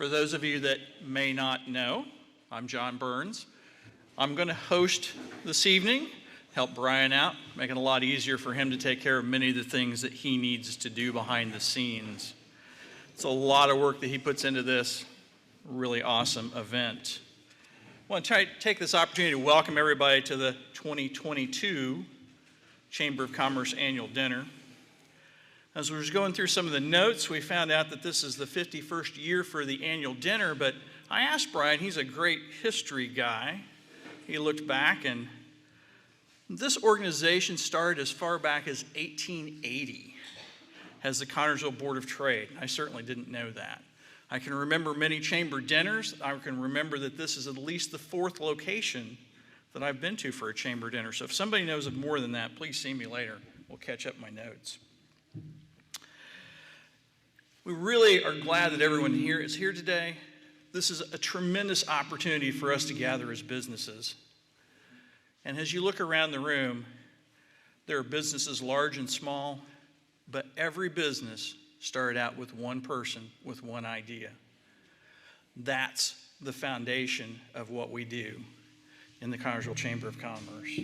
For those of you that may not know, I'm John Burns. I'm going to host this evening, help Brian out, make it a lot easier for him to take care of many of the things that he needs to do behind the scenes. It's a lot of work that he puts into this really awesome event. I want to take this opportunity to welcome everybody to the 2022 Chamber of Commerce Annual Dinner. As we were going through some of the notes, we found out that this is the 51st year for the annual dinner, but I asked Brian, he's a great history guy. He looked back, and this organization started as far back as 1880 as the Connersville Board of Trade. I certainly didn't know that. I can remember many chamber dinners. I can remember that this is at least the 4th location that I've been to for a chamber dinner. So if somebody knows of more than that, please see me later. We'll catch up my notes. We really are glad that everyone here is here today. This is a tremendous opportunity for us to gather as businesses. And as you look around the room, there are businesses large and small, but every business started out with one person, with one idea. That's the foundation of what we do in the Connersville Chamber of Commerce.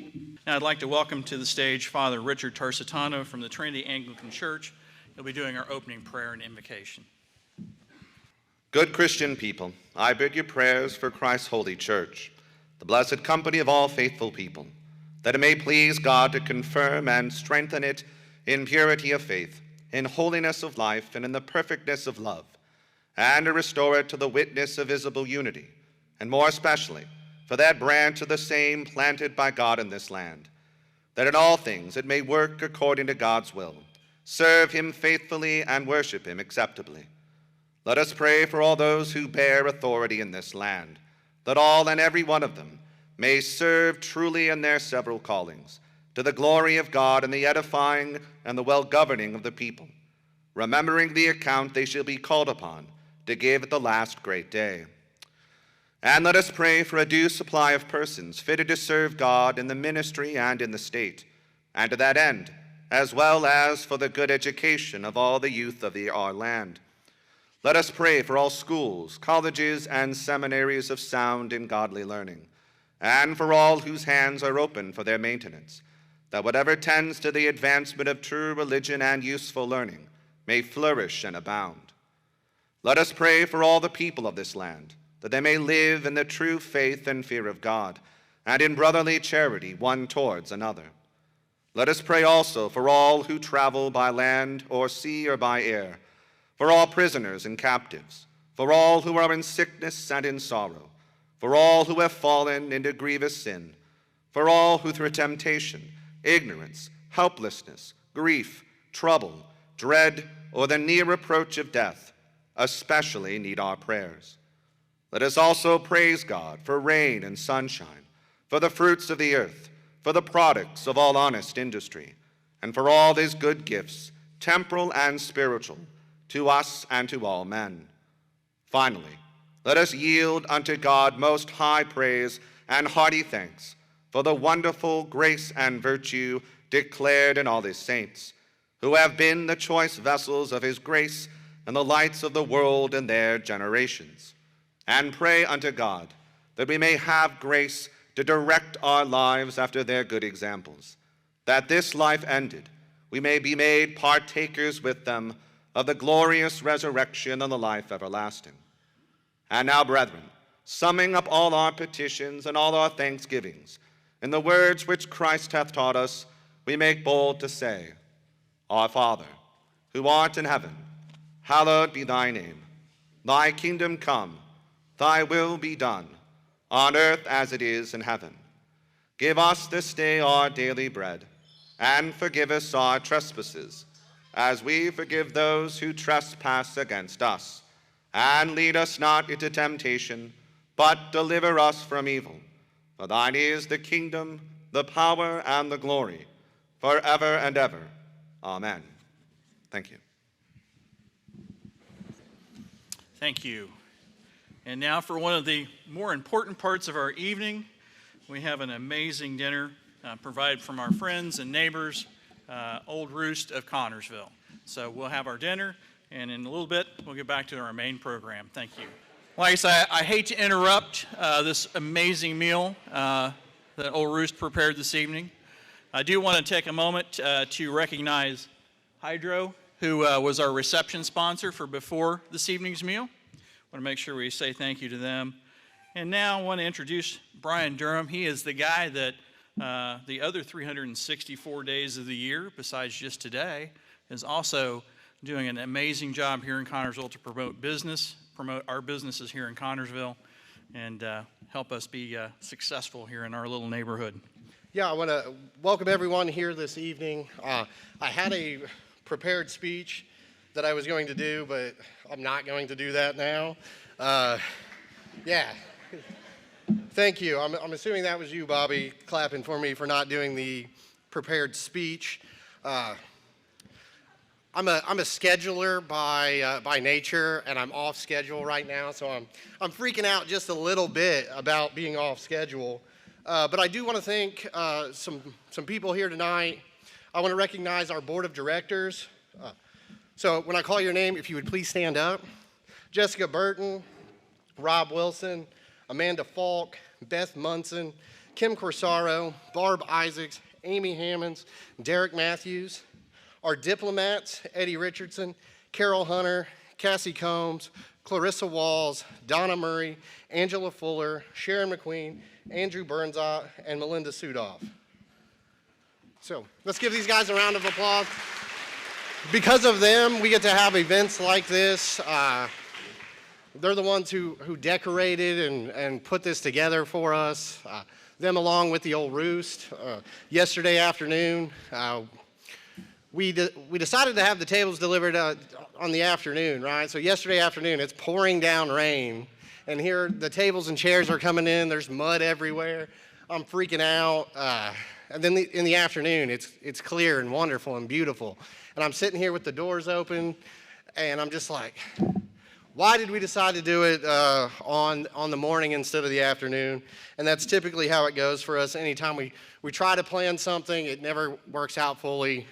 Now I'd like to welcome to the stage Father Richard Tarsitano from the Trinity Anglican Church. He'll be doing our opening prayer and invocation. Good Christian people, I bid you prayers for Christ's holy church, the blessed company of all faithful people, that it may please God to confirm and strengthen it in purity of faith, in holiness of life, and in the perfectness of love, and to restore it to the witness of visible unity, and more especially for that branch of the same planted by God in this land, that in all things it may work according to God's will, serve him faithfully, and worship him acceptably. Let us pray for all those who bear authority in this land, that all and every one of them may serve truly in their several callings, to the glory of God and the edifying and the well-governing of the people, remembering the account they shall be called upon to give at the last great day. And let us pray for a due supply of persons fitted to serve God in the ministry and in the state, and to that end, as well as for the good education of all the youth of our land. Let us pray for all schools, colleges, and seminaries of sound and godly learning, and for all whose hands are open for their maintenance, that whatever tends to the advancement of true religion and useful learning may flourish and abound. Let us pray for all the people of this land, that they may live in the true faith and fear of God, and in brotherly charity one towards another. Let us pray also for all who travel by land or sea or by air, for all prisoners and captives, for all who are in sickness and in sorrow, for all who have fallen into grievous sin, for all who through temptation, ignorance, helplessness, grief, trouble, dread, or the near approach of death, especially need our prayers. Let us also praise God for rain and sunshine, for the fruits of the earth, for the products of all honest industry, and for all his good gifts, temporal and spiritual, to us and to all men. Finally, let us yield unto God most high praise and hearty thanks for the wonderful grace and virtue declared in all his saints, who have been the choice vessels of his grace and the lights of the world in their generations. And pray unto God that we may have grace to direct our lives after their good examples, that this life ended, we may be made partakers with them of the glorious resurrection and the life everlasting. And now, brethren, summing up all our petitions and all our thanksgivings, in the words which Christ hath taught us, we make bold to say, Our Father, who art in heaven, hallowed be thy name. Thy kingdom come, thy will be done, on earth as it is in heaven. Give us this day our daily bread, and forgive us our trespasses, as we forgive those who trespass against us. And lead us not into temptation, but deliver us from evil. For thine is the kingdom, the power, and the glory, forever and ever. Amen. Thank you. Thank you. And now for one of the more important parts of our evening, we have an amazing dinner provided from our friends and neighbors, Old Roost of Connersville. So we'll have our dinner, and in a little bit, we'll get back to our main program. Thank you. Like I said, I hate to interrupt this amazing meal that Old Roost prepared this evening. I do want to take a moment to recognize Hydro, who was our reception sponsor for before this evening's meal. I want to make sure we say thank you to them. And now I want to introduce Brian Durham. He is the guy that the other 364 days of the year, besides just today, is also doing an amazing job here in Connersville to promote our businesses here in Connersville, and help us be successful here in our little neighborhood. Yeah, I want to welcome everyone here this evening. I had a prepared speech that I was going to do, but I'm not going to do that now. Yeah. Thank you. I'm assuming that was you, Bobby, clapping for me for not doing the prepared speech. I'm a scheduler by nature, and I'm off schedule right now, so I'm freaking out just a little bit about being off schedule. But I do want to thank some people here tonight. I want to recognize our board of directors. So when I call your name, if you would please stand up. Jessica Burton, Rob Wilson, Amanda Falk, Beth Munson, Kim Corsaro, Barb Isaacs, Amy Hammonds, Derek Matthews. Our diplomats, Eddie Richardson, Carol Hunter, Cassie Combs, Clarissa Walls, Donna Murray, Angela Fuller, Sharon McQueen, Andrew Burnzot, and Melinda Sudoff. So let's give these guys a round of applause. Because of them, we get to have events like this. They're the ones who decorated and put this together for us. Them along with the Old Roost. Yesterday afternoon, we decided to have the tables delivered on the afternoon, right? So yesterday afternoon, it's pouring down rain, and here the tables and chairs are coming in. There's mud everywhere. I'm freaking out. And then in the afternoon, it's clear and wonderful and beautiful. And I'm sitting here with the doors open, and I'm just like, why did we decide to do it on the morning instead of the afternoon? And that's typically how it goes for us. Anytime we try to plan something, it never works out fully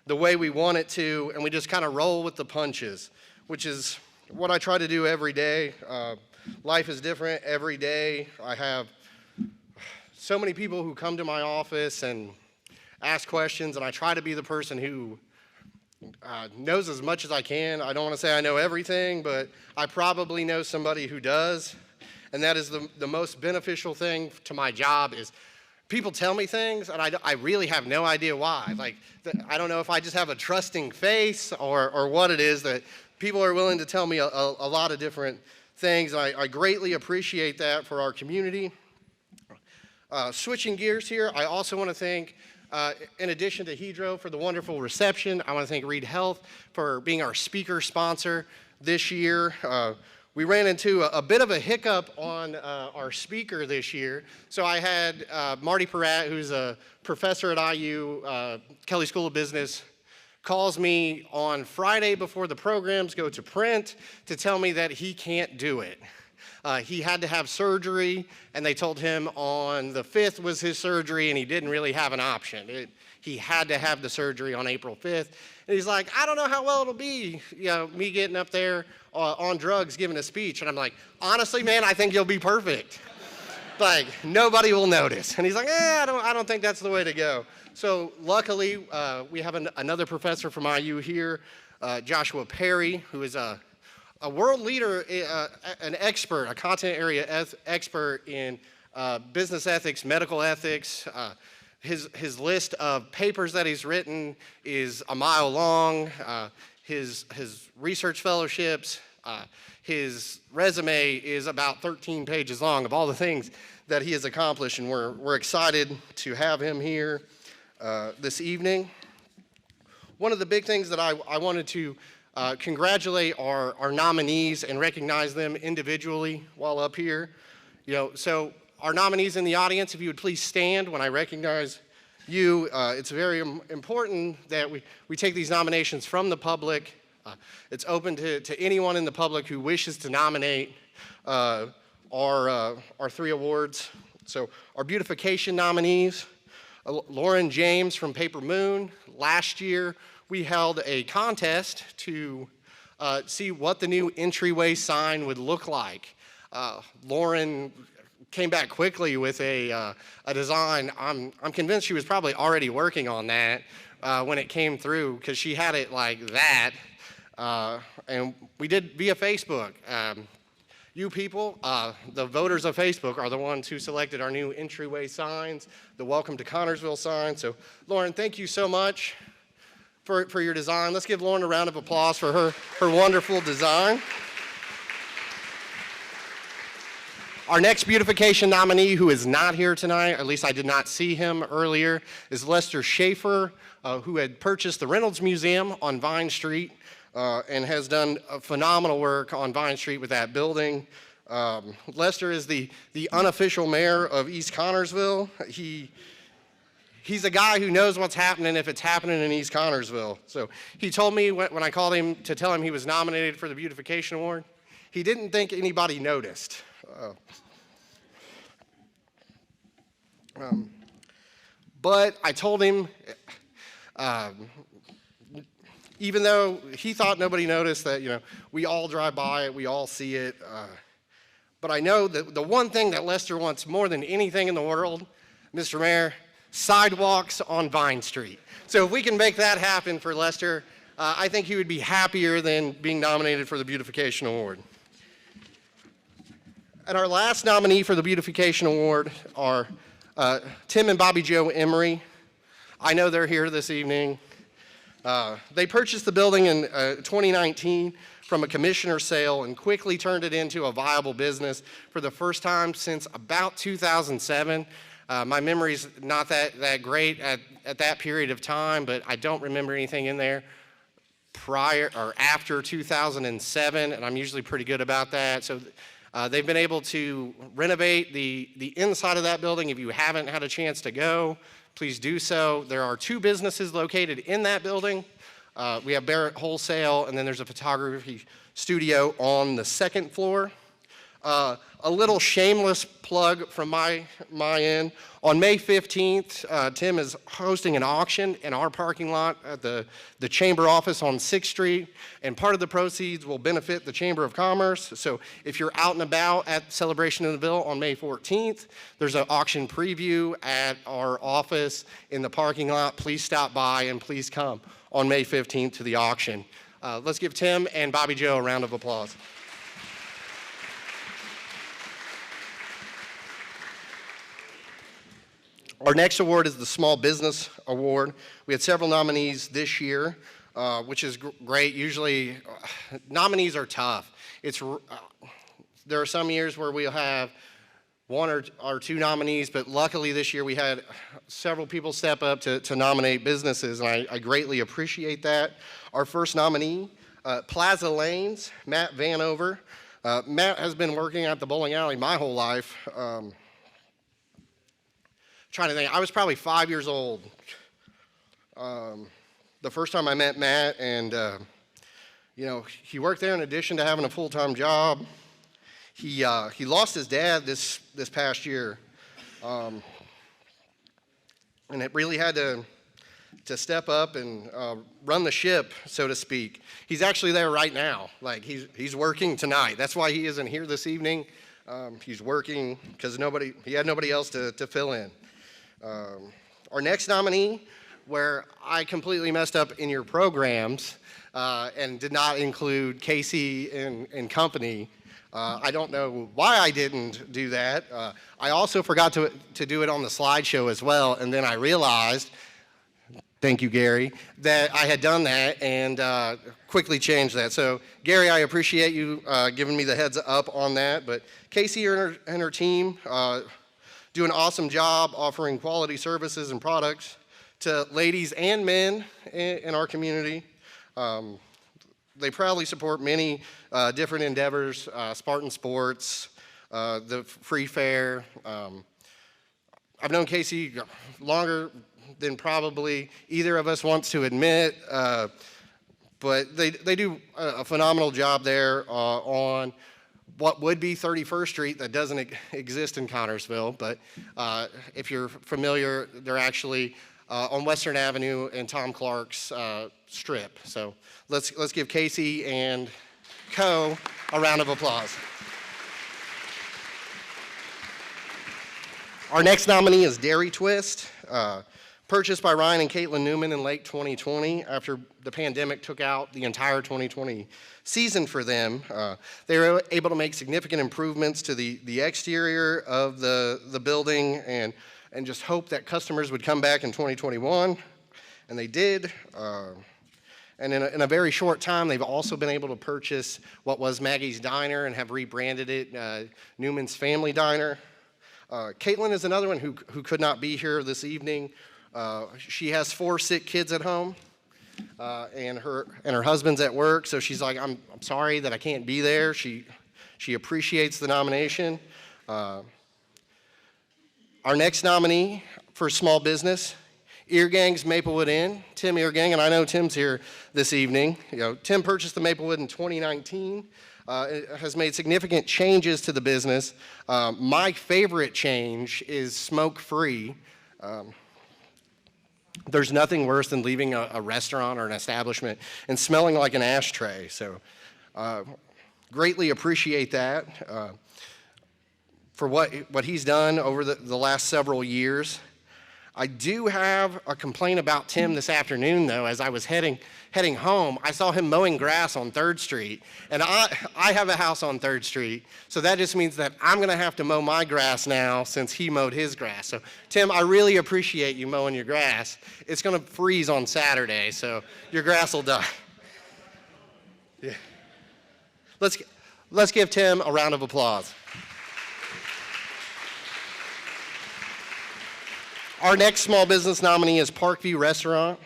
the way we want it to, and we just kind of roll with the punches, which is what I try to do every day. Life is different every day. I have so many people who come to my office and ask questions, and I try to be the person who knows as much as I can. I don't want to say I know everything, but I probably know somebody who does, and that is the most beneficial thing to my job is people tell me things, and I really have no idea why. Like, I don't know if I just have a trusting face or what it is that people are willing to tell me a lot of different things. I greatly appreciate that for our community. Switching gears here, I also want to thank, in addition to Hydro for the wonderful reception, I want to thank Reed Health for being our speaker sponsor this year. We ran into a bit of a hiccup on our speaker this year. So I had Marty Peratt, who's a professor at IU, Kelley School of Business, calls me on Friday before the programs go to print to tell me that he can't do it. He had to have surgery, and they told him on the 5th was his surgery, and he didn't really have an option. He had to have the surgery on April 5th. And he's like, I don't know how well it'll be, me getting up there on drugs giving a speech. And I'm like, honestly, man, I think you'll be perfect. Like, nobody will notice. And he's like, I don't think that's the way to go. So luckily, we have another professor from IU here, Joshua Perry, who is a world leader, an expert, a content area expert in business ethics, medical ethics. His list of papers that he's written is a mile long. His research fellowships, his resume is about 13 pages long of all the things that he has accomplished, and we're excited to have him here this evening. One of the big things that I wanted to congratulate our nominees and recognize them individually while up here. So our nominees in the audience, if you would please stand when I recognize you. It's very important that we take these nominations from the public. It's open to anyone in the public who wishes to nominate our 3 awards. So our Beautification nominees, Lauren James from Paper Moon. Last year, we held a contest to see what the new entryway sign would look like. Lauren came back quickly with a design. I'm convinced she was probably already working on that when it came through, because she had it like that. And we did via Facebook. You people, the voters of Facebook, are the ones who selected our new entryway signs, the Welcome to Connorsville sign. So, Lauren, thank you so much for your design. Let's give Lauren a round of applause for her wonderful design. Our next beautification nominee, who is not here tonight, or at least I did not see him earlier, is Lester Schaefer, who had purchased the Reynolds Museum on Vine Street and has done phenomenal work on Vine Street with that building. Lester is the unofficial mayor of East Connorsville. He's a guy who knows what's happening if it's happening in East Connorsville. So he told me when I called him to tell him he was nominated for the Beautification Award, he didn't think anybody noticed. But I told him, even though he thought nobody noticed, that we all drive by it, we all see it. But I know that the one thing that Lester wants more than anything in the world, Mr. Mayor, sidewalks on Vine Street. So if we can make that happen for Lester, I think he would be happier than being nominated for the Beautification Award. And our last nominee for the Beautification Award are Tim and Bobby Jo Emery. I know they're here this evening. They purchased the building in 2019 from a commissioner sale and quickly turned it into a viable business for the first time since about 2007. My memory's not that great at that period of time, but I don't remember anything in there prior or after 2007, and I'm usually pretty good about that. So they've been able to renovate the inside of that building. If you haven't had a chance to go, please do so. There are 2 businesses located in that building. We have Barrett Wholesale, and then there's a photography studio on the 2nd floor. A little shameless plug from my end. On May 15th, Tim is hosting an auction in our parking lot at the Chamber office on 6th Street, and part of the proceeds will benefit the Chamber of Commerce. So if you're out and about at Celebration of the Ville on May 14th, there's an auction preview at our office in the parking lot. Please stop by and please come on May 15th to the auction. Let's give Tim and Bobby Jo a round of applause. Our next award is the Small Business Award. We had several nominees this year, which is great. Usually, nominees are tough. There are some years where we'll have 1 or 2 nominees, but luckily this year we had several people step up to nominate businesses, and I greatly appreciate that. Our first nominee, Plaza Lanes, Matt Vanover. Matt has been working at the bowling alley my whole life. Trying to think, I was probably 5 years old the first time I met Matt, and he worked there in addition to having a full-time job. He lost his dad this past year, and it really had to step up and run the ship, so to speak. He's actually there right now. Like he's working tonight. That's why he isn't here this evening. He's working because he had nobody else to fill in. Our next nominee, where I completely messed up in your programs and did not include Casey and company. I don't know why I didn't do that. I also forgot to do it on the slideshow as well, and then I realized, thank you, Gary, that I had done that and quickly changed that. So, Gary, I appreciate you giving me the heads up on that, but Casey and her team do an awesome job offering quality services and products to ladies and men in our community. They proudly support many different endeavors, Spartan Sports, the Free Fair. I've known Casey longer than probably either of us wants to admit, but they do a phenomenal job there on what would be 31st Street that doesn't exist in Connorsville, but if you're familiar, they're actually on Western Avenue and Tom Clark's strip. So let's give Casey and Co. a round of applause. Our next nominee is Dairy Twist, purchased by Ryan and Caitlin Newman in late 2020 after the pandemic took out the entire 2020 season for them. They were able to make significant improvements to the exterior of the building and just hope that customers would come back in 2021, and they did. And in a very short time, they've also been able to purchase what was Maggie's Diner and have rebranded it Newman's Family Diner. Caitlin is another one who could not be here this evening. She has 4 sick kids at home, and her husband's at work, so she's like, I'm sorry that I can't be there. She appreciates the nomination. Our next nominee for small business, Eargang's Maplewood Inn, Tim Eargang, and I know Tim's here this evening. Tim purchased the Maplewood in 2019. It has made significant changes to the business. My favorite change is smoke-free. There's nothing worse than leaving a restaurant or an establishment and smelling like an ashtray. So greatly appreciate that for what he's done over the last several years. I do have a complaint about Tim this afternoon, though. As I was heading home, I saw him mowing grass on 3rd Street. And I have a house on 3rd Street, so that just means that I'm going to have to mow my grass now since he mowed his grass. So, Tim, I really appreciate you mowing your grass. It's going to freeze on Saturday, so your grass will die. Yeah. Let's give Tim a round of applause. Our next small business nominee is Parkview Restaurant,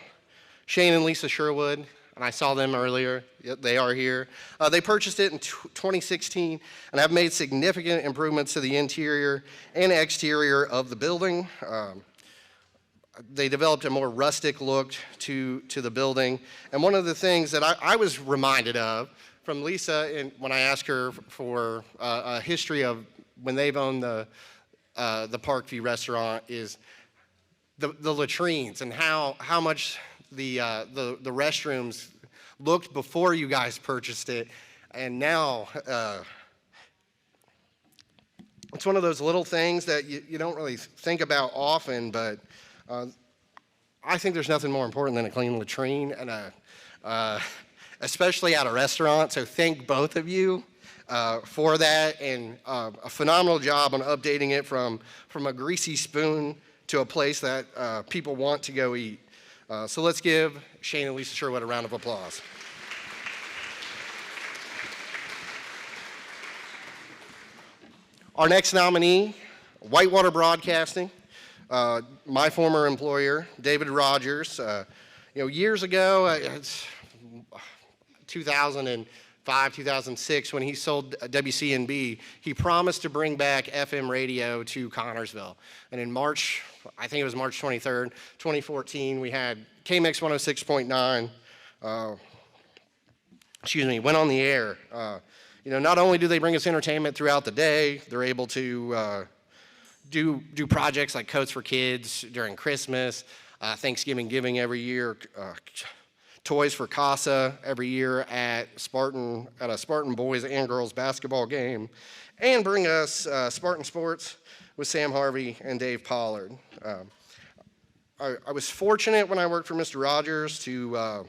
Shane and Lisa Sherwood, and I saw them earlier. Yep, they are here. They purchased it in 2016 and have made significant improvements to the interior and exterior of the building. They developed a more rustic look to the building. And one of the things that I was reminded of from Lisa when I asked her for a history of when they've owned the Parkview Restaurant is the latrines and how much the restrooms looked before you guys purchased it, and now it's one of those little things that you don't really think about often, but I think there's nothing more important than a clean latrine, and especially at a restaurant. So thank both of you for that, and a phenomenal job on updating it from a greasy spoon to a place that people want to go eat. So let's give Shane and Lisa Sherwood a round of applause. Our next nominee, Whitewater Broadcasting, my former employer, David Rogers. Years ago, it's 2005, 2006, when he sold WCNB, he promised to bring back FM radio to Connorsville. And in March, I think it was March 23rd, 2014, we had KMX 106.9, went on the air. Not only do they bring us entertainment throughout the day, they're able to do projects like Coats for Kids during Christmas, Thanksgiving giving every year, Toys for Casa every year at a Spartan boys and girls basketball game, and bring us Spartan Sports with Sam Harvey and Dave Pollard. I was fortunate when I worked for Mr. Rogers to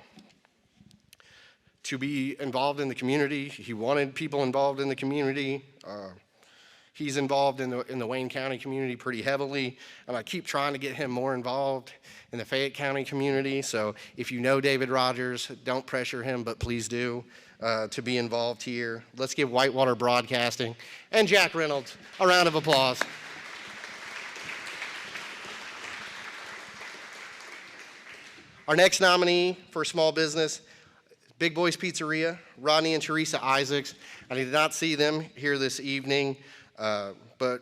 be involved in the community. He wanted people involved in the community. He's involved in the Wayne County community pretty heavily, and I keep trying to get him more involved in the Fayette County community. So if you know David Rogers, don't pressure him, but please do to be involved here. Let's give Whitewater Broadcasting and Jack Reynolds a round of applause. Our next nominee for small business, Big Boys Pizzeria, Rodney and Teresa Isaacs. I did not see them here this evening, but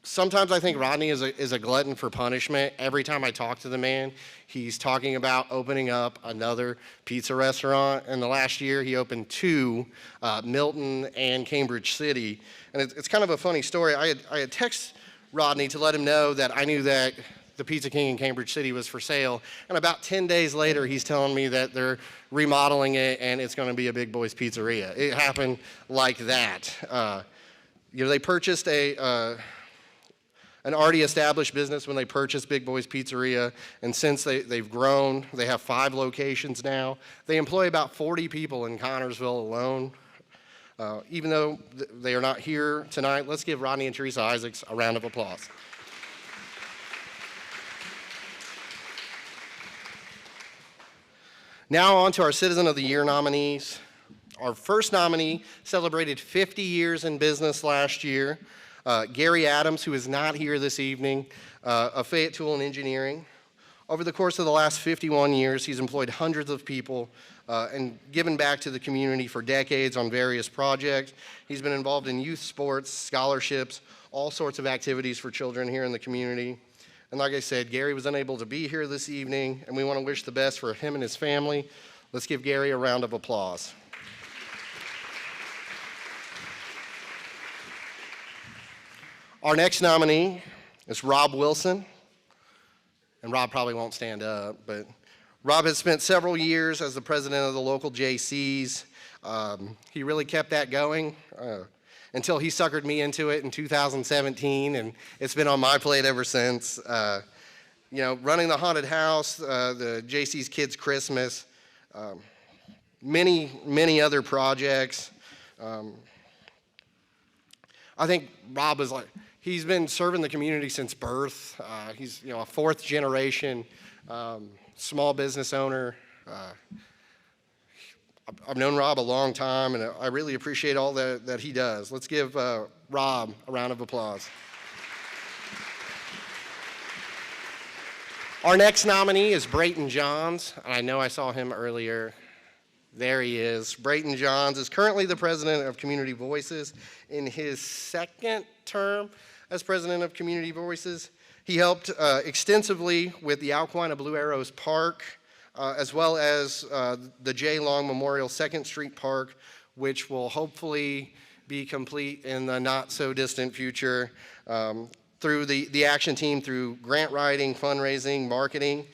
sometimes I think Rodney is a glutton for punishment. Every time I talk to the man, he's talking about opening up another pizza restaurant. In the last year, he opened 2, Milton and Cambridge City. And it's kind of a funny story. I had texted Rodney to let him know that I knew that the Pizza King in Cambridge City was for sale. And about 10 days later, he's telling me that they're remodeling it and it's going to be a Big Boys Pizzeria. It happened like that. They purchased an already established business when they purchased Big Boys Pizzeria, and since they've grown, they have 5 locations now. They employ about 40 people in Connersville alone. Even though they are not here tonight, let's give Rodney and Teresa Isaacs a round of applause. Now on to our Citizen of the Year nominees. Our first nominee celebrated 50 years in business last year. Gary Adams, who is not here this evening, of Fayette Tool and Engineering. Over the course of the last 51 years, he's employed hundreds of people and given back to the community for decades on various projects. He's been involved in youth sports, scholarships, all sorts of activities for children here in the community. And like I said, Gary was unable to be here this evening, and we want to wish the best for him and his family. Let's give Gary a round of applause. Our next nominee is Rob Wilson, and Rob probably won't stand up, but Rob has spent several years as the president of the local JCs. He really kept that going until he suckered me into it in 2017, and it's been on my plate ever since. Running the haunted house, the JC's Kids Christmas, many other projects. I think Rob is he's been serving the community since birth. He's a 4th generation small business owner. I've known Rob a long time, and I really appreciate all that he does. Let's give Rob a round of applause. Our next nominee is Brayton Johns. I know I saw him earlier. There he is. Brayton Johns is currently the president of Community Voices. In his 2nd term as president of Community Voices, he helped extensively with the Alquina Blue Arrows Park, as well as the J. Long Memorial 2nd Street Park, which will hopefully be complete in the not-so-distant future through the action team, through grant writing, fundraising, marketing.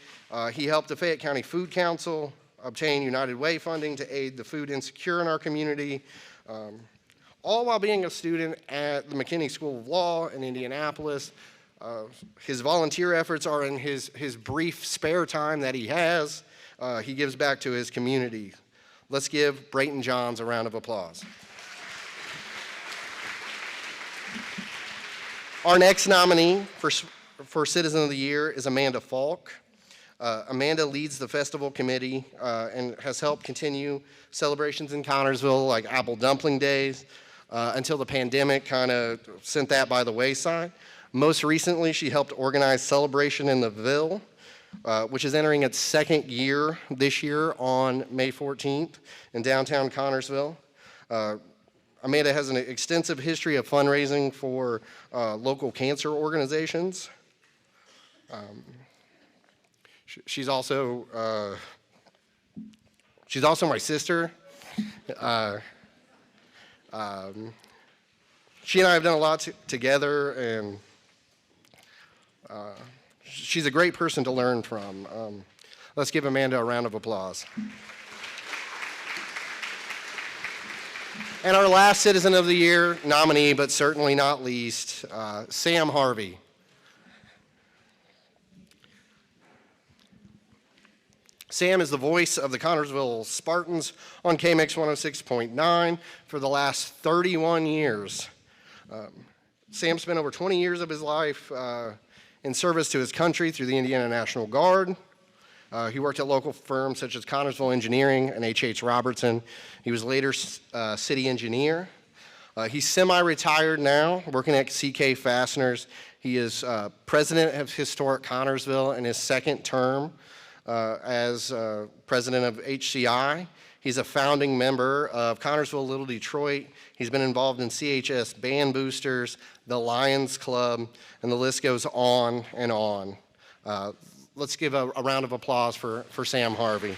He helped the Fayette County Food Council obtain United Way funding to aid the food insecure in our community, all while being a student at the McKinney School of Law in Indianapolis. His volunteer efforts are in his brief spare time that he has. He gives back to his community. Let's give Brayton Johns a round of applause. Our next nominee for Citizen of the Year is Amanda Falk. Amanda leads the festival committee and has helped continue celebrations in Connersville like Apple Dumpling Days until the pandemic kind of sent that by the wayside. Most recently, she helped organize Celebration in the Ville, which is entering its 2nd year this year on May 14th in downtown Connersville. Amanda has an extensive history of fundraising for local cancer organizations. She's also my sister. She and I have done a lot together, and she's a great person to learn from. Let's give Amanda a round of applause. And our last Citizen of the Year nominee, but certainly not least, Sam Harvey. Sam is the voice of the Connersville Spartans on KMX 106.9 for the last 31 years. Sam spent over 20 years of his life in service to his country through the Indiana National Guard. He worked at local firms such as Connersville Engineering and H.H. Robertson. He was later city engineer. He's semi-retired now, working at C.K. Fasteners. He is president of Historic Connersville in his 2nd term as president of HCI. He's a founding member of Connersville Little Detroit. He's been involved in CHS Band Boosters, the Lions Club, and the list goes on and on. Let's give a round of applause for Sam Harvey.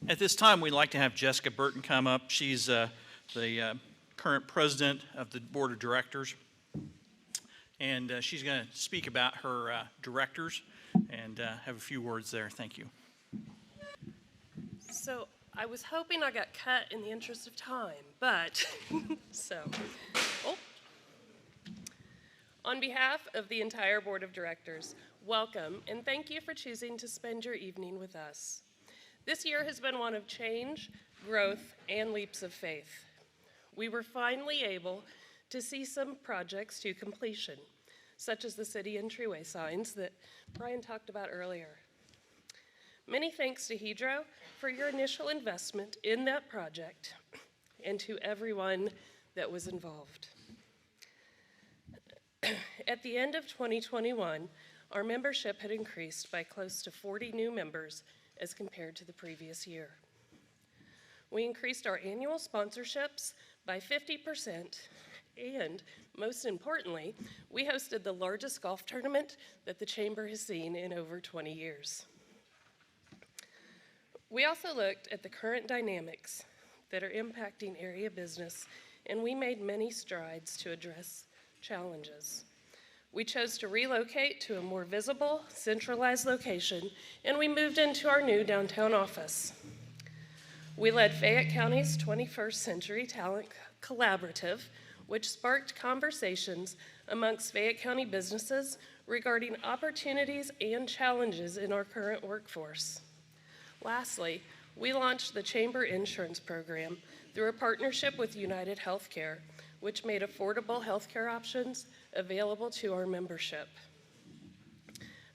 At this time, we'd like to have Jessica Burton come up. She's the current president of the board of directors. And she's going to speak about her directors and have a few words there. Thank you. So I was hoping I got cut in the interest of time, but on behalf of the entire board of directors, welcome and thank you for choosing to spend your evening with us. This year has been one of change, growth, and leaps of faith. We were finally able to see some projects to completion, such as the city entryway signs that Brian talked about earlier. Many thanks to Hedro for your initial investment in that project and to everyone that was involved. At the end of 2021, our membership had increased by close to 40 new members as compared to the previous year. We increased our annual sponsorships by 50%, and most importantly, we hosted the largest golf tournament that the Chamber has seen in over 20 years. We also looked at the current dynamics that are impacting area business, and we made many strides to address challenges. We chose to relocate to a more visible, centralized location, and we moved into our new downtown office. We led Fayette County's 21st Century Talent Collaborative, which sparked conversations amongst Fayette County businesses regarding opportunities and challenges in our current workforce. Lastly, we launched the Chamber Insurance Program through a partnership with United Healthcare, which made affordable healthcare options available to our membership.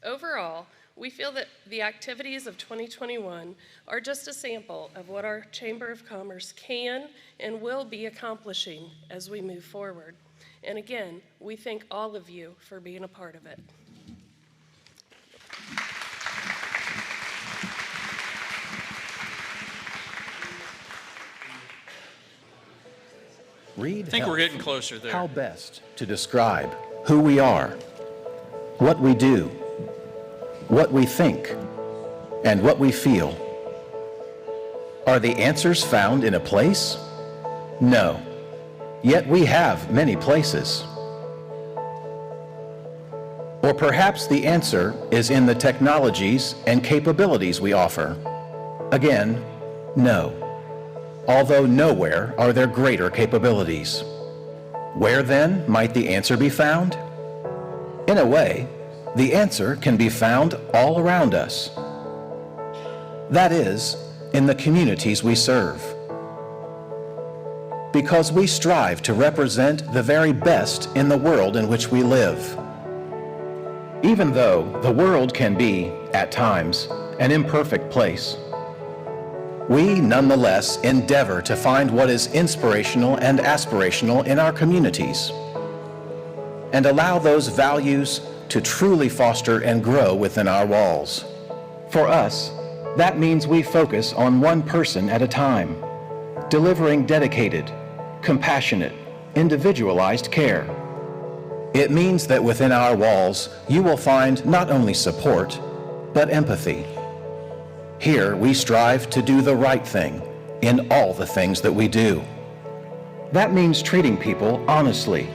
Overall, we feel that the activities of 2021 are just a sample of what our Chamber of Commerce can and will be accomplishing as we move forward. And again, we thank all of you for being a part of it. Read I think Health. we're getting closer there. How best to describe who we are, what we do, what we think, and what we feel. Are the answers found in a place? No. Yet we have many places. Or perhaps the answer is in the technologies and capabilities we offer. Again, no. Although nowhere are there greater capabilities. Where then might the answer be found? In a way, the answer can be found all around us. That is, in the communities we serve. Because we strive to represent the very best in the world in which we live. Even though the world can be, at times, an imperfect place, we nonetheless endeavor to find what is inspirational and aspirational in our communities and allow those values to truly foster and grow within our walls. For us, that means we focus on one person at a time, delivering dedicated, compassionate, individualized care. It means that within our walls, you will find not only support, but empathy. Here, we strive to do the right thing in all the things that we do. That means treating people honestly,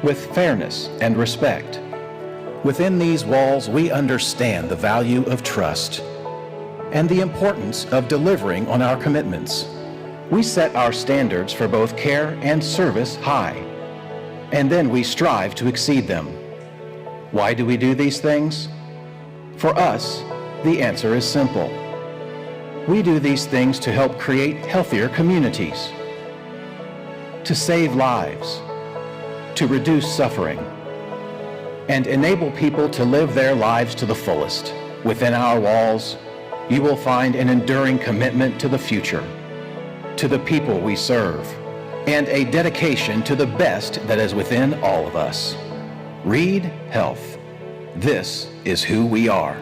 with fairness and respect. Within these walls, we understand the value of trust and the importance of delivering on our commitments. We set our standards for both care and service high, and then we strive to exceed them. Why do we do these things? For us, the answer is simple. We do these things to help create healthier communities, to save lives, to reduce suffering, and enable people to live their lives to the fullest. Within our walls, you will find an enduring commitment to the future, to the people we serve, and a dedication to the best that is within all of us. Read Health. This is who we are.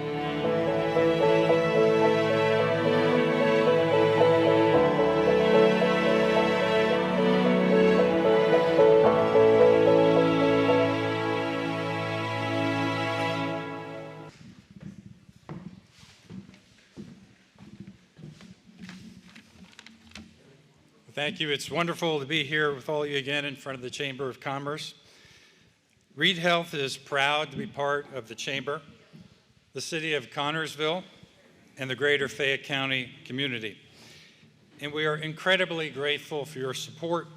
Thank you. It's wonderful to be here with all of you again in front of the Chamber of Commerce. Reed Health is proud to be part of the Chamber, the city of Connorsville, and the greater Fayette County community. And we are incredibly grateful for your support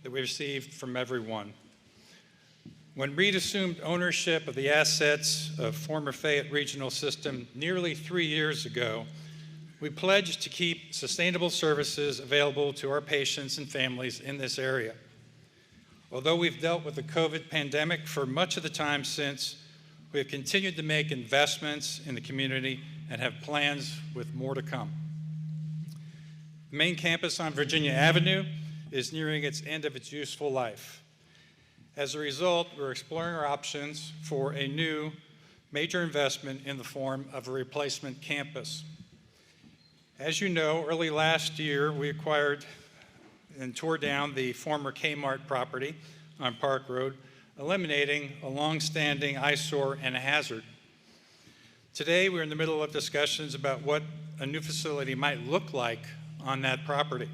that we received from everyone. When Reed assumed ownership of the assets of former Fayette Regional System nearly 3 years ago, we pledged to keep sustainable services available to our patients and families in this area. Although we've dealt with the COVID pandemic for much of the time since, we have continued to make investments in the community and have plans with more to come. The main campus on Virginia Avenue is nearing its end of its useful life. As a result, we're exploring our options for a new major investment in the form of a replacement campus. As you know, early last year, we acquired and tore down the former Kmart property on Park Road, eliminating a long-standing eyesore and a hazard. Today, we're in the middle of discussions about what a new facility might look like on that property.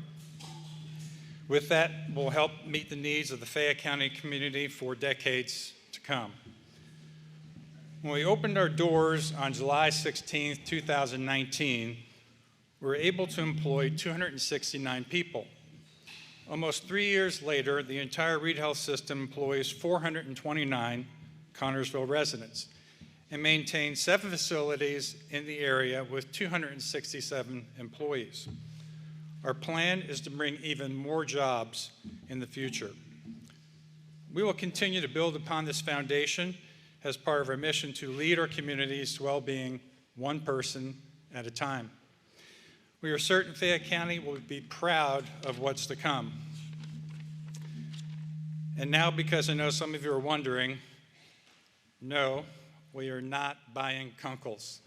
With that, we'll help meet the needs of the Fayette County community for decades to come. When we opened our doors on July 16, 2019, we were able to employ 269 people. Almost 3 years later, the entire Reed Health System employs 429 Connorsville residents and maintains 7 facilities in the area with 267 employees. Our plan is to bring even more jobs in the future. We will continue to build upon this foundation as part of our mission to lead our community's well-being one person at a time. We are certain Fayette County will be proud of what's to come. And now, because I know some of you are wondering, no, we are not buying Kunkel's.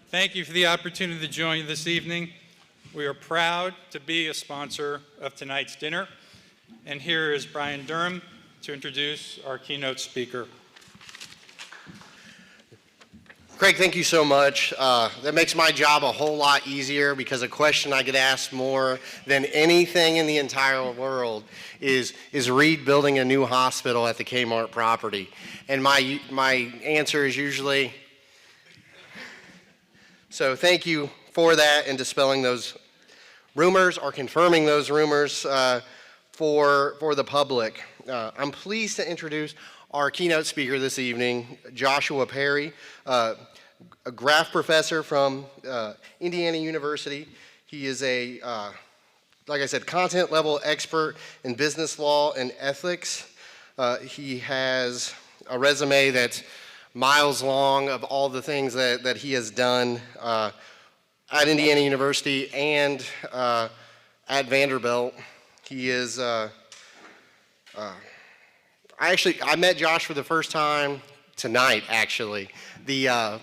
Thank you for the opportunity to join you this evening. We are proud to be a sponsor of tonight's dinner. And here is Brian Durham to introduce our keynote speaker. Craig, thank you so much. That makes my job a whole lot easier because a question I get asked more than anything in the entire world is Reed building a new hospital at the Kmart property? And my answer is usually, so thank you for that and dispelling those rumors or confirming those rumors for the public. I'm pleased to introduce our keynote speaker this evening, Joshua Perry, a Graf professor from Indiana University. He is a, like I said, content level expert in business law and ethics. He has a resume that's miles long of all the things that he has done at Indiana University and at Vanderbilt. He is, I met Josh for the first time tonight, actually. The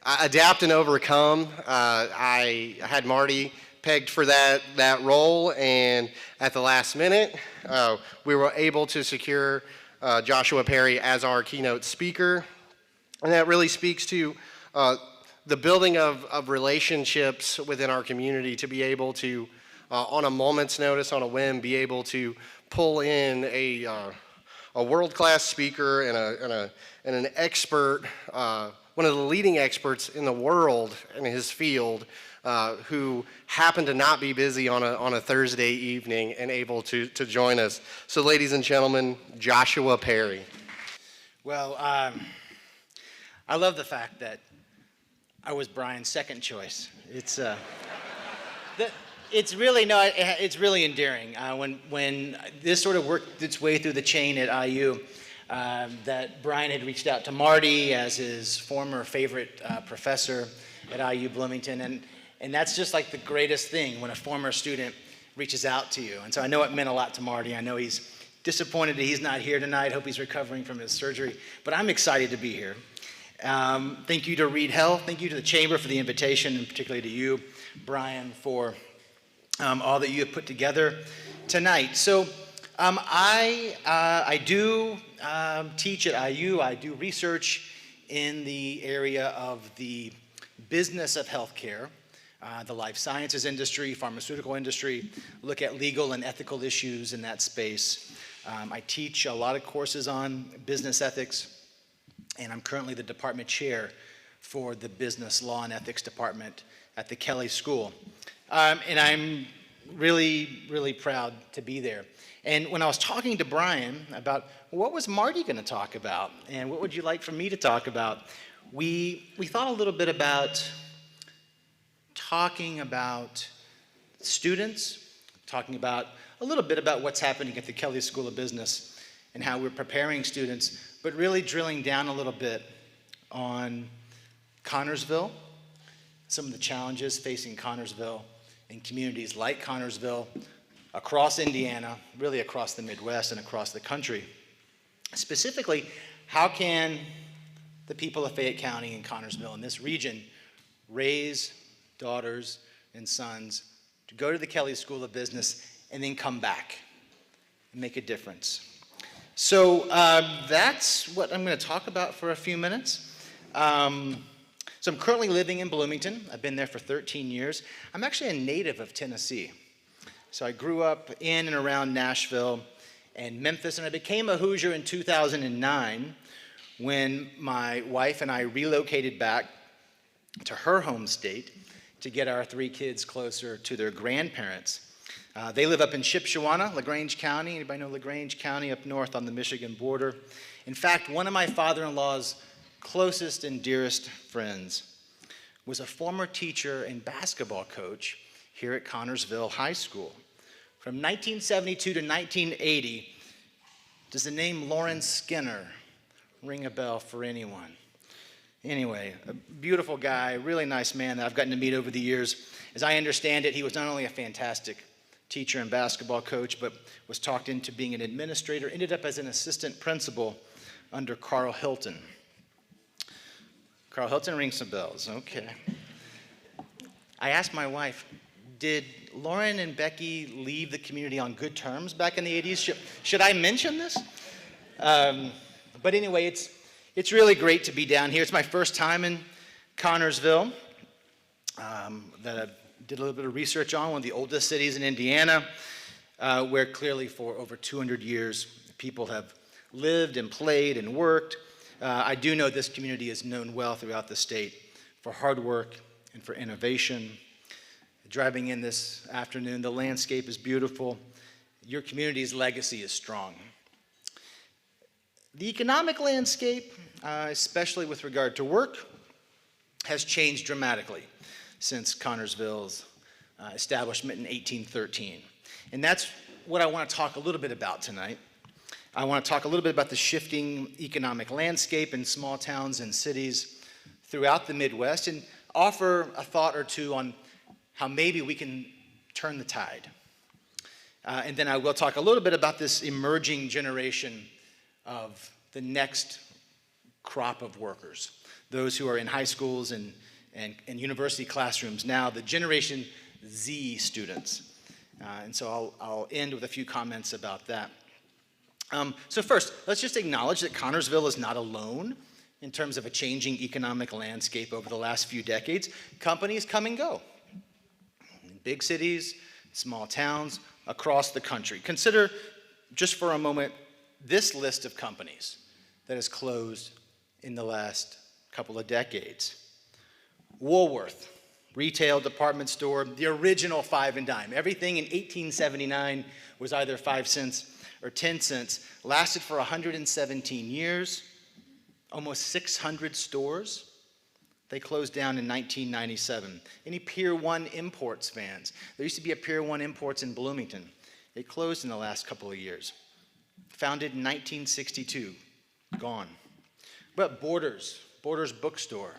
Adapt and Overcome, I had Marty pegged for that role, and at the last minute, we were able to secure Joshua Perry as our keynote speaker. And that really speaks to the building of relationships within our community to be able to, on a moment's notice, on a whim, be able to pull in a world-class speaker and an expert, one of the leading experts in the world in his field, who happened to not be busy on a Thursday evening and able to join us. So, ladies and gentlemen, Joshua Perry. Well, I love the fact that I was Brian's second choice. It's really endearing. When this sort of worked its way through the chain at IU, that Brian had reached out to Marty as his former favorite professor at IU Bloomington, and that's just like the greatest thing when a former student reaches out to you. And so I know it meant a lot to Marty. I know he's disappointed that he's not here tonight. Hope he's recovering from his surgery, but I'm excited to be here. Thank you to Reed Health. Thank you to the Chamber for the invitation, and particularly to you, Brian, for all that you have put together tonight. So I do teach at IU. I do research in the area of the business of healthcare, the life sciences industry, pharmaceutical industry, look at legal and ethical issues in that space. I teach a lot of courses on business ethics, and I'm currently the department chair for the business law and ethics department at the Kelley School. And I'm really, really proud to be there. And when I was talking to Brian about what was Marty going to talk about and what would you like for me to talk about, we thought a little bit about talking about students, talking about a little bit about what's happening at the Kelley School of Business and how we're preparing students, but really drilling down a little bit on Connersville, some of the challenges facing Connersville and communities like Connersville across Indiana, really across the Midwest and across the country. Specifically, how can the people of Fayette County and Connersville in this region raise daughters and sons to go to the Kelley School of Business and then come back and make a difference? So that's what I'm going to talk about for a few minutes. So I'm currently living in Bloomington. I've been there for 13 years. I'm actually a native of Tennessee. So I grew up in and around Nashville and Memphis, and I became a Hoosier in 2009 when my wife and I relocated back to her home state to get our 3 kids closer to their grandparents. They live up in Shipshewana, LaGrange County. Anybody know LaGrange County up north on the Michigan border? In fact, one of my father-in-law's closest and dearest friends was a former teacher and basketball coach here at Connersville High School. From 1972 to 1980, does the name Lawrence Skinner ring a bell for anyone? Anyway, a beautiful guy, really nice man that I've gotten to meet over the years. As I understand it, he was not only a fantastic teacher and basketball coach, but was talked into being an administrator, ended up as an assistant principal under Carl Hilton. Carl Hilton rings some bells, okay. I asked my wife, did Lauren and Becky leave the community on good terms back in the 80s? Should I mention this? But anyway, it's really great to be down here. It's my first time in Connersville that I did a little bit of research on, one of the oldest cities in Indiana, where clearly for over 200 years people have lived and played and worked. I do know this community is known well throughout the state for hard work and for innovation. Driving in this afternoon, the landscape is beautiful. Your community's legacy is strong. The economic landscape, especially with regard to work, has changed dramatically since Connersville's establishment in 1813. And that's what I want to talk a little bit about tonight. I want to talk a little bit about the shifting economic landscape in small towns and cities throughout the Midwest and offer a thought or two on how maybe we can turn the tide. And then I will talk a little bit about this emerging generation of the next crop of workers, those who are in high schools and university classrooms now, the Generation Z students. And so I'll end with a few comments about that. So first, let's just acknowledge that Connersville is not alone in terms of a changing economic landscape over the last few decades. Companies come and go in big cities, small towns, across the country. Consider just for a moment this list of companies that has closed in the last couple of decades. Woolworth, retail department store, the original 5 and dime. Everything in 1879 was either 5 cents or 10 cents, lasted for 117 years, almost 600 stores. They closed down in 1997. Any Pier 1 Imports fans? There used to be a Pier 1 Imports in Bloomington. It closed in the last couple of years. Founded in 1962, gone. But Borders Bookstore.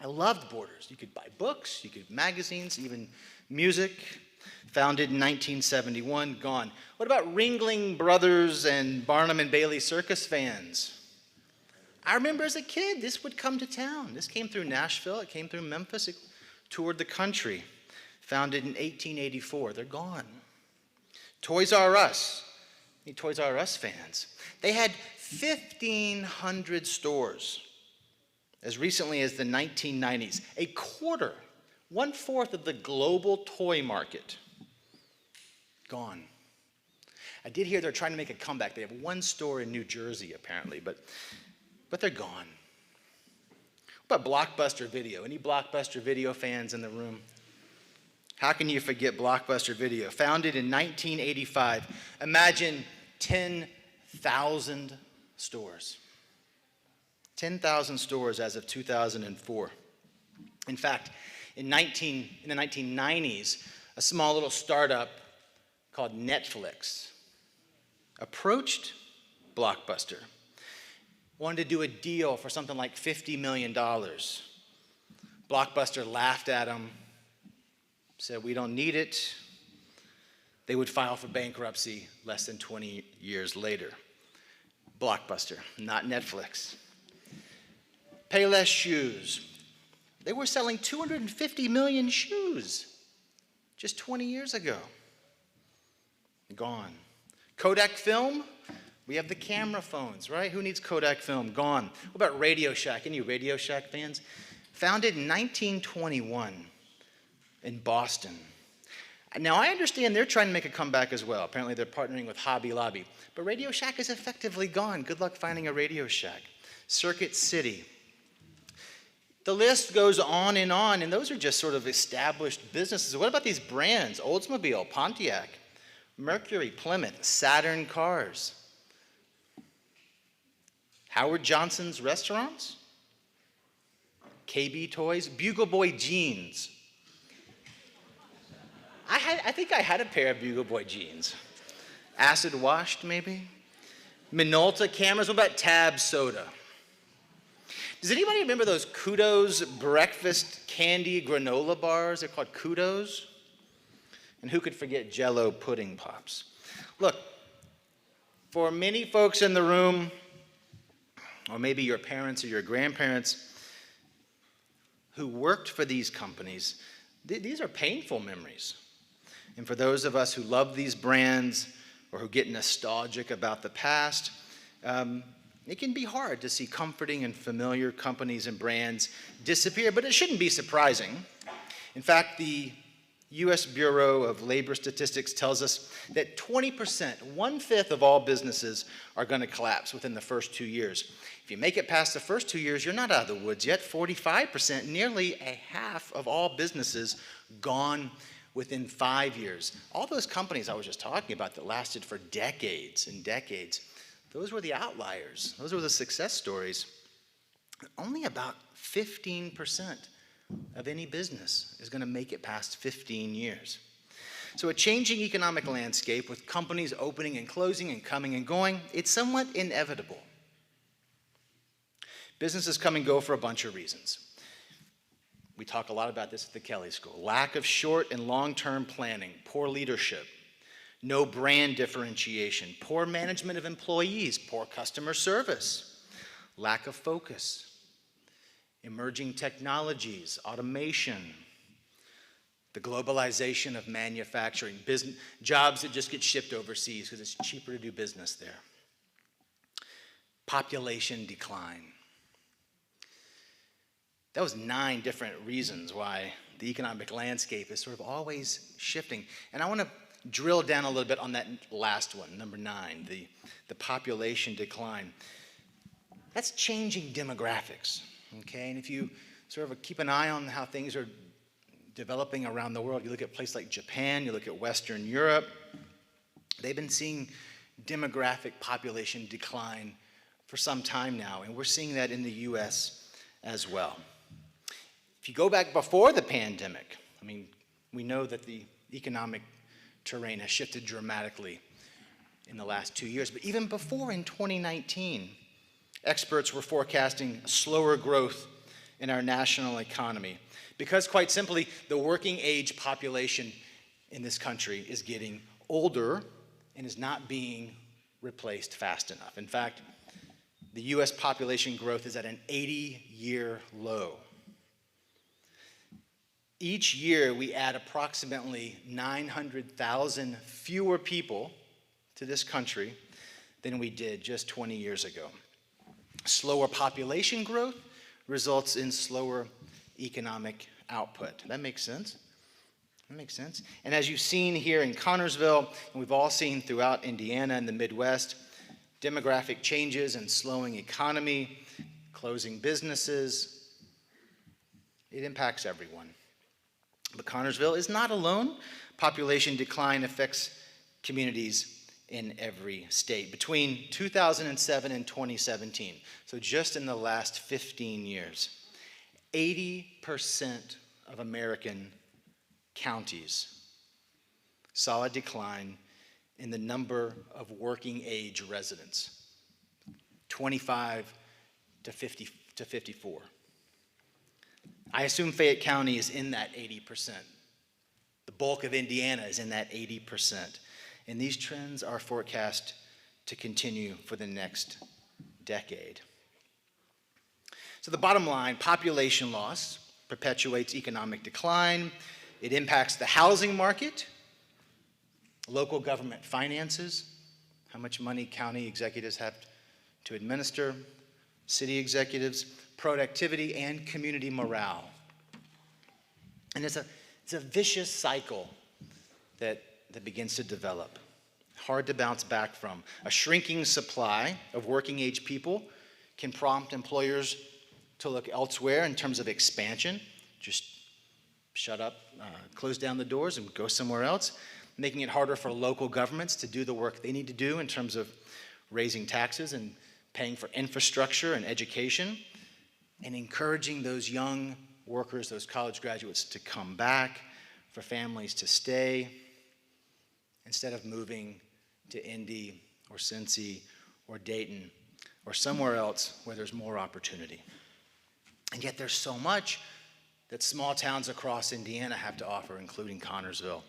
I loved Borders. You could buy books, you could magazines, even music. Founded in 1971, gone. What about Ringling Brothers and Barnum and Bailey Circus fans? I remember as a kid, this would come to town. This came through Nashville, it came through Memphis, it toured the country. Founded in 1884, they're gone. Toys R Us. Any Toys R Us fans? They had 1,500 stores as recently as the 1990s. A quarter, 1/4 of the global toy market gone. I did hear they're trying to make a comeback. They have one store in New Jersey, apparently, but they're gone. What about Blockbuster Video? Any Blockbuster Video fans in the room? How can you forget Blockbuster Video? Founded in 1985. Imagine 10,000 stores. 10,000 stores as of 2004. In fact, in the 1990s, a small little startup called Netflix approached Blockbuster, wanted to do a deal for something like $50 million. Blockbuster laughed at them, said, "We don't need it." They would file for bankruptcy less than 20 years later. Blockbuster, not Netflix. Payless Shoes. They were selling 250 million shoes just 20 years ago. Gone. Kodak Film. We have the camera phones, right? Who needs Kodak Film? Gone. What about Radio Shack? Any Radio Shack fans? Founded in 1921 in Boston. Now, I understand they're trying to make a comeback as well. Apparently, they're partnering with Hobby Lobby. But Radio Shack is effectively gone. Good luck finding a Radio Shack. Circuit City. The list goes on, and those are just sort of established businesses. What about these brands? Oldsmobile, Pontiac, Mercury, Plymouth, Saturn Cars, Howard Johnson's Restaurants, KB Toys, Bugle Boy Jeans. I think I had a pair of Bugle Boy jeans. Acid washed, maybe? Minolta cameras. What about Tab Soda? Does anybody remember those Kudos breakfast candy granola bars? They're called Kudos. And who could forget Jell-O pudding pops? Look, for many folks in the room, or maybe your parents or your grandparents who worked for these companies, these are painful memories. And for those of us who love these brands or who get nostalgic about the past, it can be hard to see comforting and familiar companies and brands disappear, but it shouldn't be surprising. In fact, the U.S. Bureau of Labor Statistics tells us that 20%, 1/5 of all businesses are going to collapse within the first 2 years. If you make it past the first 2 years, you're not out of the woods yet. 45%, nearly a half of all businesses gone within 5 years. All those companies I was just talking about that lasted for decades and decades, those were the outliers. Those were the success stories. Only about 15% of any business is going to make it past 15 years. So a changing economic landscape with companies opening and closing and coming and going, it's somewhat inevitable. Businesses come and go for a bunch of reasons. We talk a lot about this at the Kelly School. Lack of short and long-term planning, poor leadership, no brand differentiation, poor management of employees, poor customer service, lack of focus, emerging technologies, automation, the globalization of manufacturing, jobs that just get shipped overseas because it's cheaper to do business there, population decline. That was 9 different reasons why the economic landscape is sort of always shifting. And I want to drill down a little bit on that last one, number 9, the population decline. That's changing demographics, okay? And if you sort of keep an eye on how things are developing around the world, you look at places like Japan, you look at Western Europe, they've been seeing demographic population decline for some time now, and we're seeing that in the US as well. If you go back before the pandemic, I mean, we know that the economic terrain has shifted dramatically in the last 2 years, but even before in 2019, experts were forecasting slower growth in our national economy because, quite simply, the working age population in this country is getting older and is not being replaced fast enough. In fact, the US population growth is at an 80-year low. Each year, we add approximately 900,000 fewer people to this country than we did just 20 years ago. Slower population growth results in slower economic output. That makes sense. That makes sense. And as you've seen here in Connorsville, and we've all seen throughout Indiana and the Midwest, demographic changes and slowing economy, closing businesses, it impacts everyone. But Connorsville is not alone. Population decline affects communities in every state. Between 2007 and 2017, so just in the last 15 years, 80% of American counties saw a decline in the number of working age residents, 25 to 54. I assume Fayette County is in that 80%. The bulk of Indiana is in that 80%. And these trends are forecast to continue for the next decade. So the bottom line, population loss perpetuates economic decline. It impacts the housing market, local government finances, how much money county executives have to administer, city executives, productivity, and community morale. And it's a vicious cycle that begins to develop, hard to bounce back from. A shrinking supply of working age people can prompt employers to look elsewhere in terms of expansion, just shut up, close down the doors and go somewhere else, making it harder for local governments to do the work they need to do in terms of raising taxes and paying for infrastructure and education, and encouraging those young workers, those college graduates, to come back, for families to stay, instead of moving to Indy or Cincy or Dayton or somewhere else where there's more opportunity. And yet there's so much that small towns across Indiana have to offer, including Connorsville.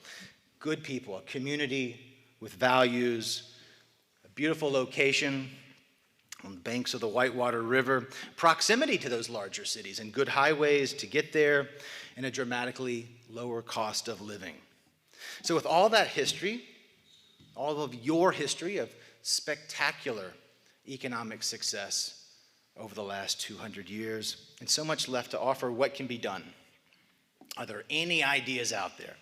Good people, a community with values, a beautiful location on the banks of the Whitewater River, proximity to those larger cities and good highways to get there, and a dramatically lower cost of living. So with all that history, all of your history of spectacular economic success over the last 200 years, and so much left to offer, what can be done? Are there any ideas out there?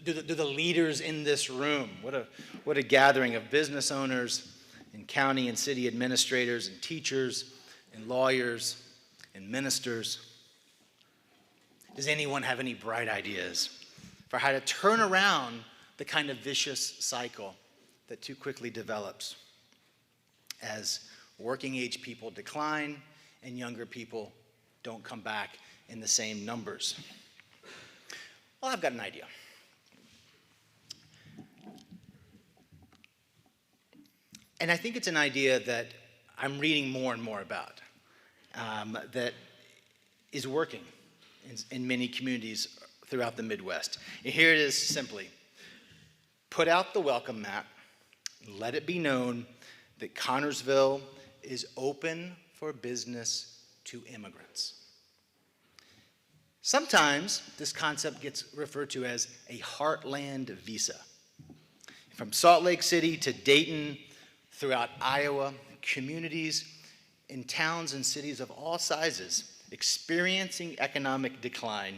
Do the leaders in this room, what a gathering of business owners and county and city administrators and teachers and lawyers and ministers. Does anyone have any bright ideas for how to turn around the kind of vicious cycle that too quickly develops as working age people decline and younger people don't come back in the same numbers? Well, I've got an idea. And I think it's an idea that I'm reading more and more about, that is working in many communities throughout the Midwest. And here it is simply. Put out the welcome mat. Let it be known that Connorsville is open for business to immigrants. Sometimes this concept gets referred to as a heartland visa. From Salt Lake City to Dayton, throughout Iowa, communities in towns and cities of all sizes experiencing economic decline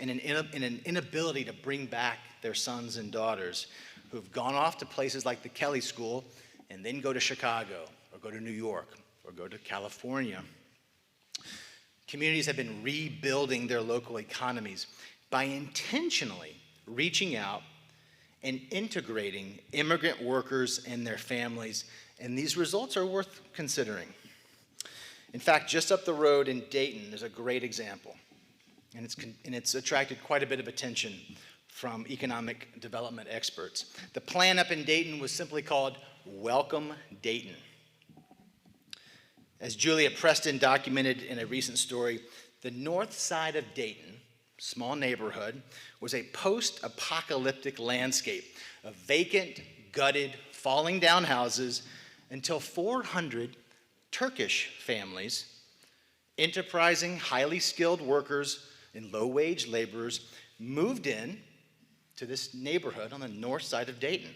and an inability to bring back their sons and daughters who've gone off to places like the Kelly School and then go to Chicago or go to New York or go to California. Communities have been rebuilding their local economies by intentionally reaching out and integrating immigrant workers and their families, and these results are worth considering. In fact, just up the road in Dayton, there's a great example, and it's attracted quite a bit of attention from economic development experts. The plan up in Dayton was simply called Welcome Dayton. As Julia Preston documented in a recent story, the north side of Dayton, small neighborhood, was a post-apocalyptic landscape of vacant, gutted, falling down houses until 400 Turkish families, enterprising, highly skilled workers and low-wage laborers, moved in to this neighborhood on the north side of Dayton.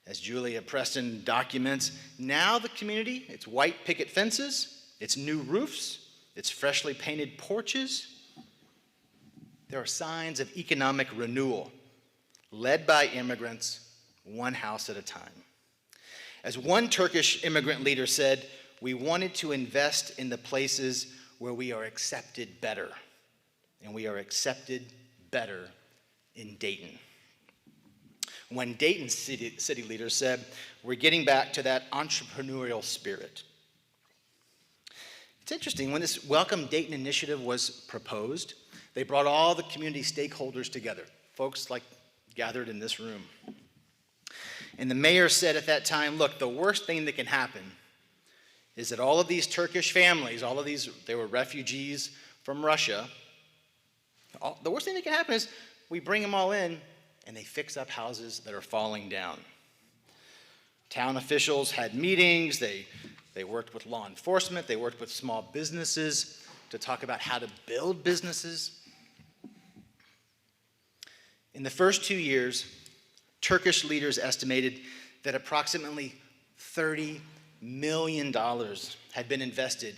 As Julia Preston documents, now the community, it's white picket fences, it's new roofs, it's freshly painted porches. There are signs of economic renewal, led by immigrants, one house at a time. As one Turkish immigrant leader said, we wanted to invest in the places where we are accepted better, and we are accepted better in Dayton. One Dayton city leader said, we're getting back to that entrepreneurial spirit. It's interesting, when this Welcome Dayton initiative was proposed, they brought all the community stakeholders together, folks like gathered in this room. And the mayor said at that time, look, the worst thing that can happen is that all of these Turkish families, they were refugees from Russia, the worst thing that can happen is we bring them all in and they fix up houses that are falling down. Town officials had meetings, they worked with law enforcement, they worked with small businesses to talk about how to build businesses. In the first 2 years, Turkish leaders estimated that approximately $30 million had been invested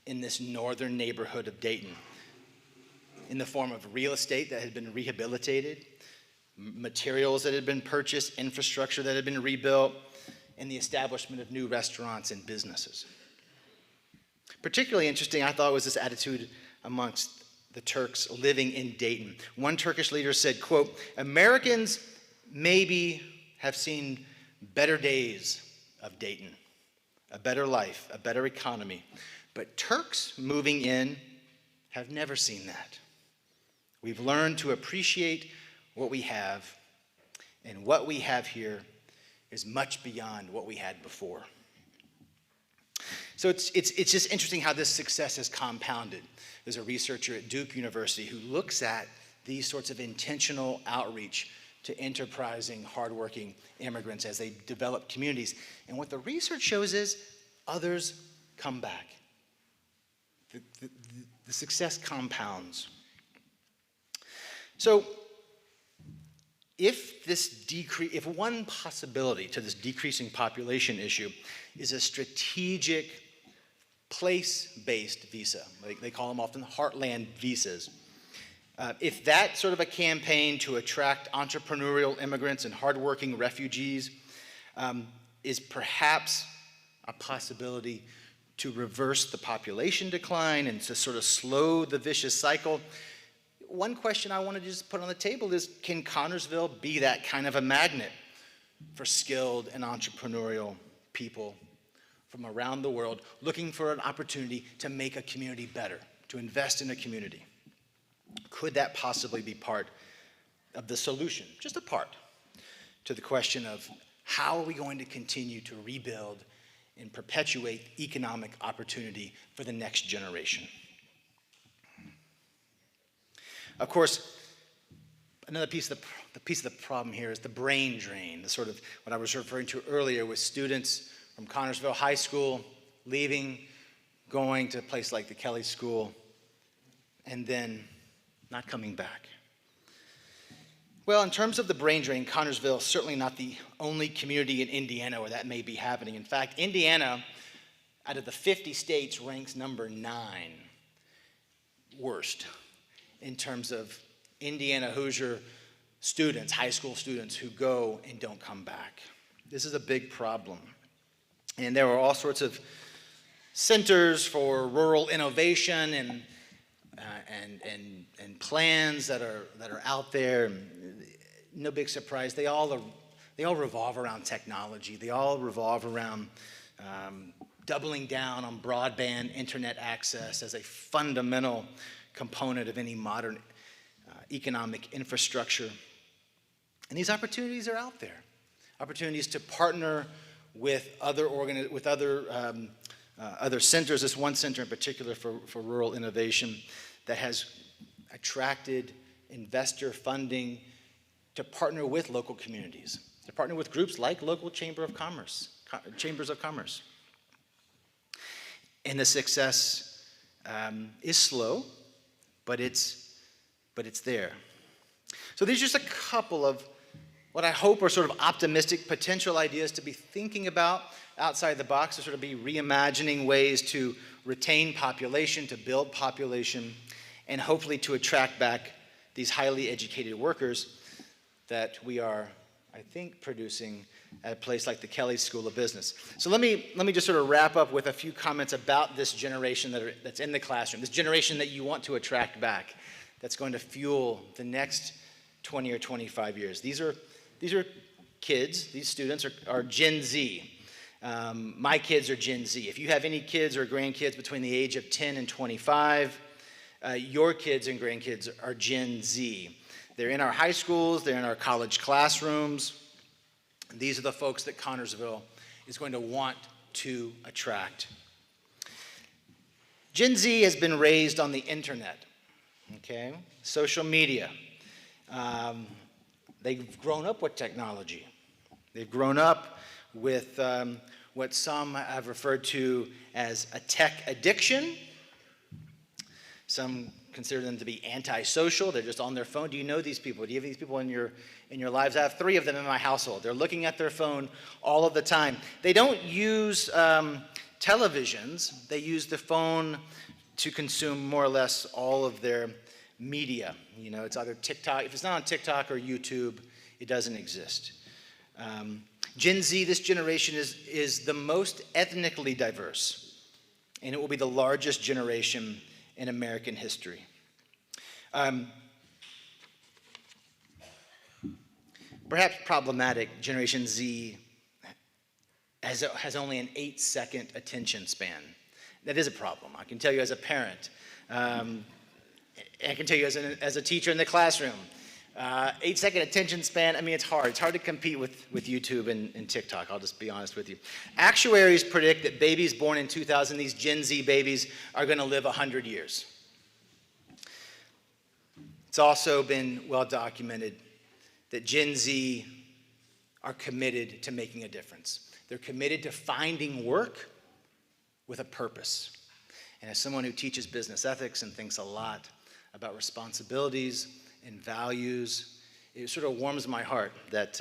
in this northern neighborhood of Dayton in the form of real estate that had been rehabilitated, materials that had been purchased, infrastructure that had been rebuilt, and the establishment of new restaurants and businesses. Particularly interesting, I thought, was this attitude amongst the Turks living in Dayton. One Turkish leader said, quote, Americans maybe have seen better days of Dayton, a better life, a better economy, but Turks moving in have never seen that. We've learned to appreciate what we have, and what we have here is much beyond what we had before. So it's just interesting how this success has compounded. There's a researcher at Duke University who looks at these sorts of intentional outreach to enterprising, hardworking immigrants as they develop communities. And what the research shows is others come back. The success compounds. So if one possibility to this decreasing population issue is a strategic place-based visa, they call them often heartland visas. If that sort of a campaign to attract entrepreneurial immigrants and hardworking refugees is perhaps a possibility to reverse the population decline and to sort of slow the vicious cycle, one question I want to just put on the table is, can Connersville be that kind of a magnet for skilled and entrepreneurial people from around the world looking for an opportunity to make a community better, to invest in a community? Could that possibly be part of the solution, just a part, to the question of how are we going to continue to rebuild and perpetuate economic opportunity for the next generation? Of course, another piece of the problem here is the brain drain, the sort of what I was referring to earlier with students from Connersville High School leaving, going to a place like the Kelly School, and then not coming back. Well, in terms of the brain drain, Connersville is certainly not the only community in Indiana where that may be happening. In fact, Indiana, out of the 50 states, ranks number 9 worst in terms of Indiana Hoosier students, high school students who go and don't come back. This is a big problem. And there are all sorts of centers for rural innovation and plans that are out there. No big surprise, they all revolve around technology. They all revolve around doubling down on broadband internet access as a fundamental component of any modern economic infrastructure. And these opportunities are out there. Opportunities to partner with other centers. This one center in particular for rural innovation that has attracted investor funding to partner with local communities, to partner with groups like local chambers of commerce. And the success is slow, but it's there. So these are just a couple of what I hope are sort of optimistic potential ideas to be thinking about outside the box, to sort of be reimagining ways to retain population, to build population, and hopefully to attract back these highly educated workers that we are, I think, producing at a place like the Kelley School of Business. So let me just sort of wrap up with a few comments about this generation that's in the classroom, this generation that you want to attract back, that's going to fuel the next 20 or 25 years. These are kids, these students are Gen Z. My kids are Gen Z. If you have any kids or grandkids between the age of 10 and 25, your kids and grandkids are Gen Z. They're in our high schools, they're in our college classrooms. These are the folks that Connersville is going to want to attract. Gen Z has been raised on the internet, okay? Social media. They've grown up with technology. They've grown up with what some have referred to as a tech addiction. Some consider them to be antisocial. They're just on their phone. Do you know these people? Do you have these people in your lives? I have 3 of them in my household. They're looking at their phone all of the time. They don't use televisions. They use the phone to consume more or less all of their media. You know, it's either TikTok. If it's not on TikTok or YouTube, it doesn't exist. Gen Z, this generation, is the most ethnically diverse, and it will be the largest generation in American history. Perhaps problematic, Generation Z has only an 8-second attention span. That is a problem. I can tell you as a parent. I can tell you as a teacher in the classroom. 8-second attention span, I mean, it's hard. It's hard to compete with YouTube and TikTok, I'll just be honest with you. Actuaries predict that babies born in 2000, these Gen Z babies, are going to live 100 years. It's also been well documented that Gen Z are committed to making a difference. They're committed to finding work with a purpose. And as someone who teaches business ethics and thinks a lot about responsibilities and values, it sort of warms my heart that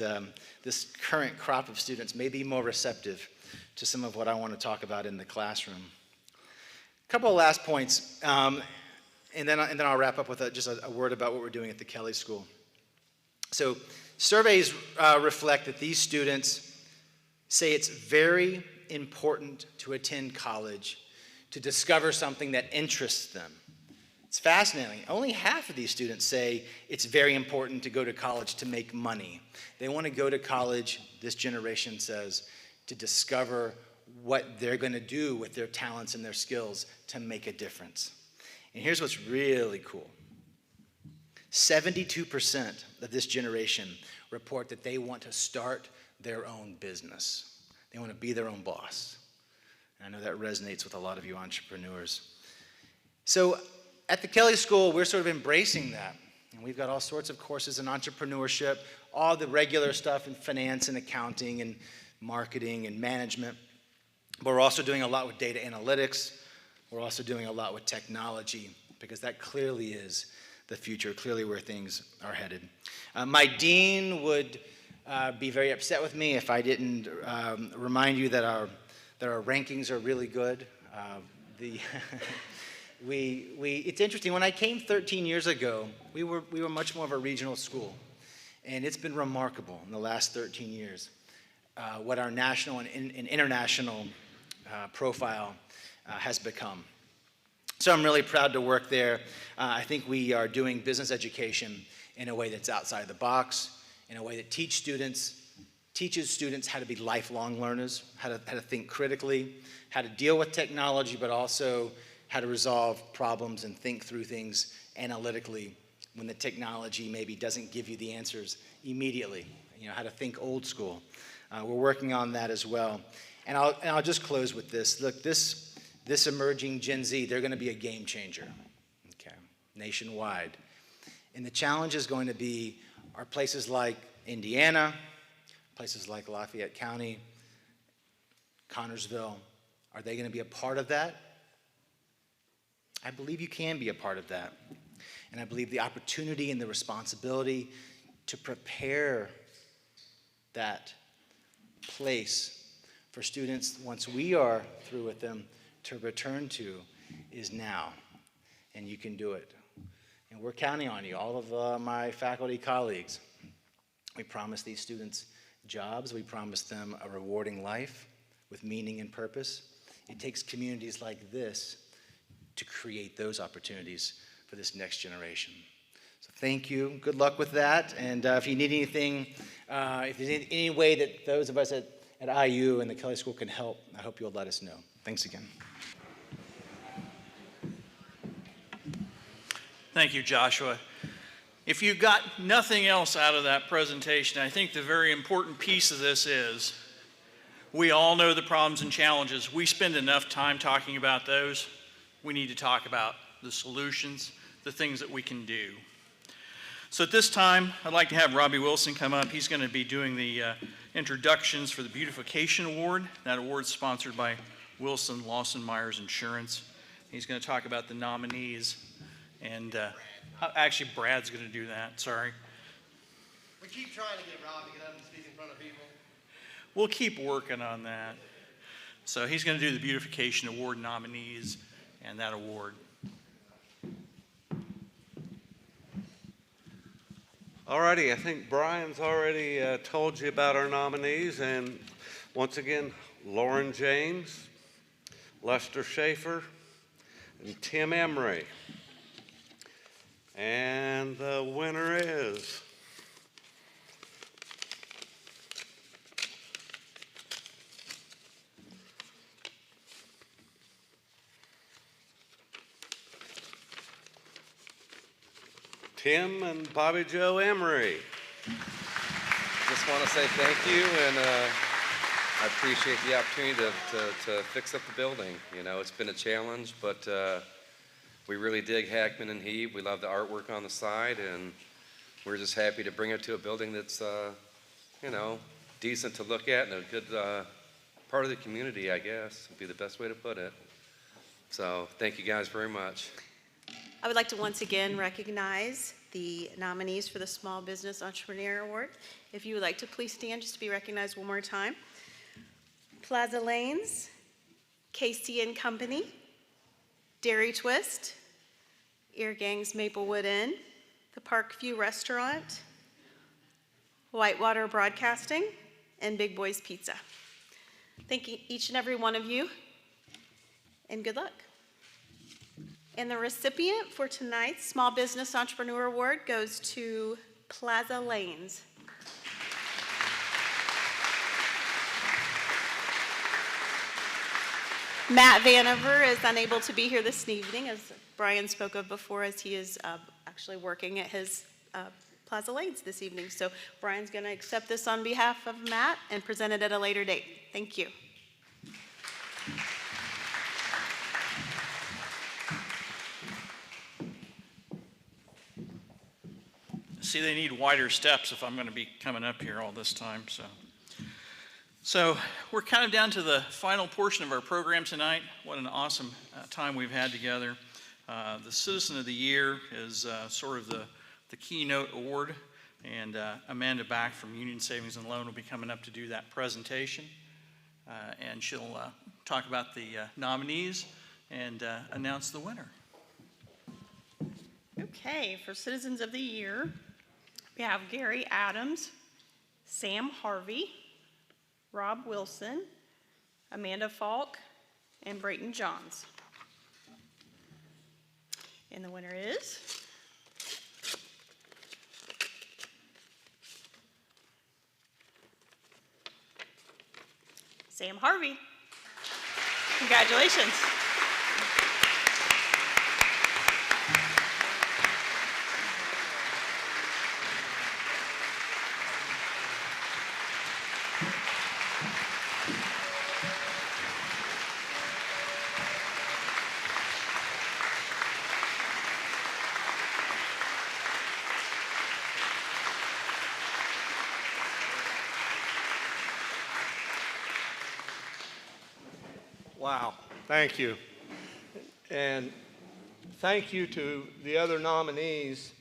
this current crop of students may be more receptive to some of what I want to talk about in the classroom. A couple of last points, and then I'll wrap up with just a word about what we're doing at the Kelley School. So surveys reflect that these students say it's very important to attend college to discover something that interests them. It's fascinating. Only half of these students say it's very important to go to college to make money. They want to go to college, this generation says, to discover what they're going to do with their talents and their skills to make a difference. And here's what's really cool. 72% of this generation report that they want to start their own business. They want to be their own boss. And I know that resonates with a lot of you entrepreneurs. So at the Kelley School, we're sort of embracing that. And we've got all sorts of courses in entrepreneurship, all the regular stuff in finance and accounting and marketing and management. But we're also doing a lot with data analytics. We're also doing a lot with technology, because that clearly is the future, clearly where things are headed. My dean would be very upset with me if I didn't remind you that our rankings are really good. It's interesting. When I came 13 years ago, we were much more of a regional school, and it's been remarkable in the last 13 years what our national and international profile has become. So I'm really proud to work there. I think we are doing business education in a way that's outside the box, in a way that teaches students how to be lifelong learners, how to think critically, how to deal with technology, but also how to resolve problems and think through things analytically when the technology maybe doesn't give you the answers immediately. You know, how to think old school. We're working on that as well. And I'll just close with this. Look, this emerging Gen Z, they're going to be a game changer, okay, nationwide. And the challenge is going to be, are places like Indiana, places like Lafayette County, Connersville, are they going to be a part of that? I believe you can be a part of that. And I believe the opportunity and the responsibility to prepare that place for students, once we are through with them, to return to is now. And you can do it. And we're counting on you, all of my faculty colleagues. We promise these students jobs. We promise them a rewarding life with meaning and purpose. It takes communities like this to create those opportunities for this next generation. So thank you. Good luck with that. And if you need anything, if there's any way that those of us at IU and the Kelly School can help, I hope you'll let us know. Thanks again. Thank you, Joshua. If you got nothing else out of that presentation, I think the very important piece of this is we all know the problems and challenges. We spend enough time talking about those. We need to talk about the solutions, the things that we can do. So at this time, I'd like to have Robbie Wilson come up. He's going to be doing the introductions for the Beautification Award. That award's sponsored by Wilson Lawson Myers Insurance. He's going to talk about the nominees. And actually, Brad's going to do that. Sorry. We keep trying to get Rob to get up and speak in front of people. We'll keep working on that. So he's going to do the Beautification Award nominees and that award. Alrighty, I think Brian's already told you about our nominees, and once again, Lauren James, Lester Schaefer, and Tim Emery. And the winner is Tim and Bobby Joe Emery. Just want to say thank you, and I appreciate the opportunity to fix up the building. You know, it's been a challenge, but we really dig Hackman and Heeb. We love the artwork on the side, and we're just happy to bring it to a building that's, you know, decent to look at and a good part of the community, I guess, would be the best way to put it. So thank you guys very much. I would like to once again recognize the nominees for the Small Business Entrepreneur Award. If you would like to please stand just to be recognized one more time. Plaza Lanes, KC and Company, Dairy Twist, Ear Gang's Maplewood Inn, the Parkview Restaurant, Whitewater Broadcasting, and Big Boys Pizza. Thank you, each and every one of you, and good luck. And the recipient for tonight's Small Business Entrepreneur Award goes to Plaza Lanes. Matt Vanover is unable to be here this evening, as Brian spoke of before, as he is actually working at his Plaza Lanes this evening. So Brian's going to accept this on behalf of Matt and present it at a later date. Thank you. See, they need wider steps if I'm going to be coming up here all this time. So we're kind of down to the final portion of our program tonight. What an awesome time we've had together. The Citizen of the Year is sort of the keynote award, and Amanda Back from Union Savings and Loan will be coming up to do that presentation, and she'll talk about the nominees and announce the winner. Okay, for Citizens of the Year, we have Gary Adams, Sam Harvey, Rob Wilson, Amanda Falk, and Brayton Johns. And the winner is Sam Harvey. Congratulations. Wow, thank you. And thank you to the other nominees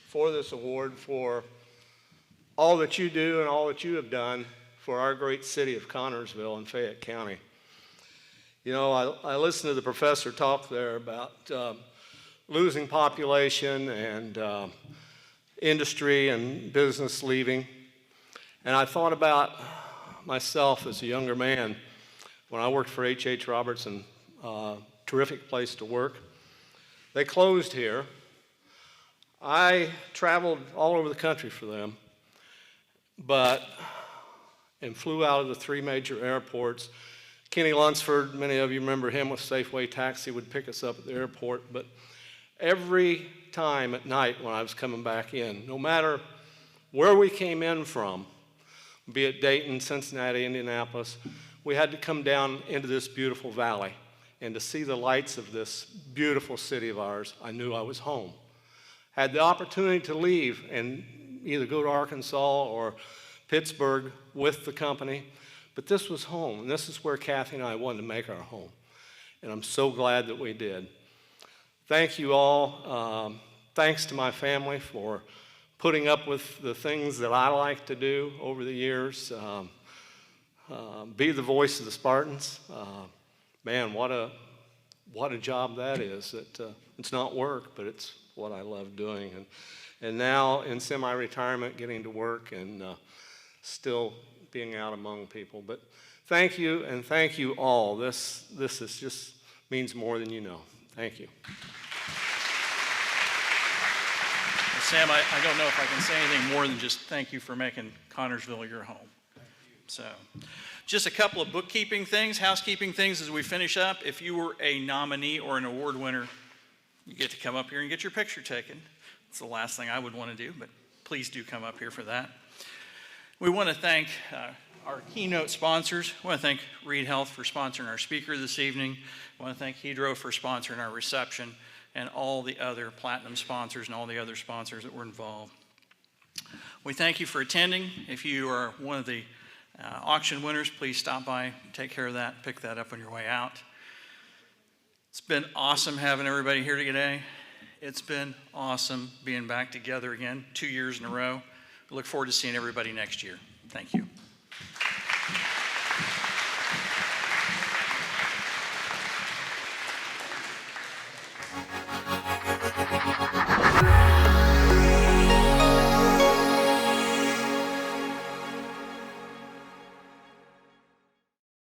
for this award for all that you do and all that you have done for our great city of Connersville and Fayette County. You know, I listened to the professor talk there about losing population and industry and business leaving. And I thought about myself as a younger man when I worked for H.H. Robertson, terrific place to work. They closed here. I traveled all over the country for them, and flew out of the 3 major airports. Kenny Lunsford, many of you remember him with Safeway Taxi, would pick us up at the airport. But every time at night when I was coming back in, no matter where we came in from, be it Dayton, Cincinnati, Indianapolis, we had to come down into this beautiful valley. And to see the lights of this beautiful city of ours, I knew I was home. Had the opportunity to leave and either go to Arkansas or Pittsburgh with the company, but this was home, and this is where Kathy and I wanted to make our home. And I'm so glad that we did. Thank you all. Thanks to my family for putting up with the things that I like to do over the years. Be the voice of the Spartans. Man, what a job that is. It's not work, but it's what I love doing. And now in semi-retirement, getting to work and still being out among people. But thank you, and thank you all. This is just means more than you know. Thank you. Well, Sam, I don't know if I can say anything more than just thank you for making Connersville your home. So, just a couple of bookkeeping things, housekeeping things as we finish up. If you were a nominee or an award winner, you get to come up here and get your picture taken. It's the last thing I would want to do, but please do come up here for that. We want to thank our keynote sponsors. We want to thank Reed Health for sponsoring our speaker this evening. We want to thank Hedro for sponsoring our reception, and all the other platinum sponsors and all the other sponsors that were involved. We thank you for attending. If you are one of the auction winners, please stop by, take care of that, pick that up on your way out. It's been awesome having everybody here today. It's been awesome being back together again 2 years in a row. We look forward to seeing everybody next year. Thank you.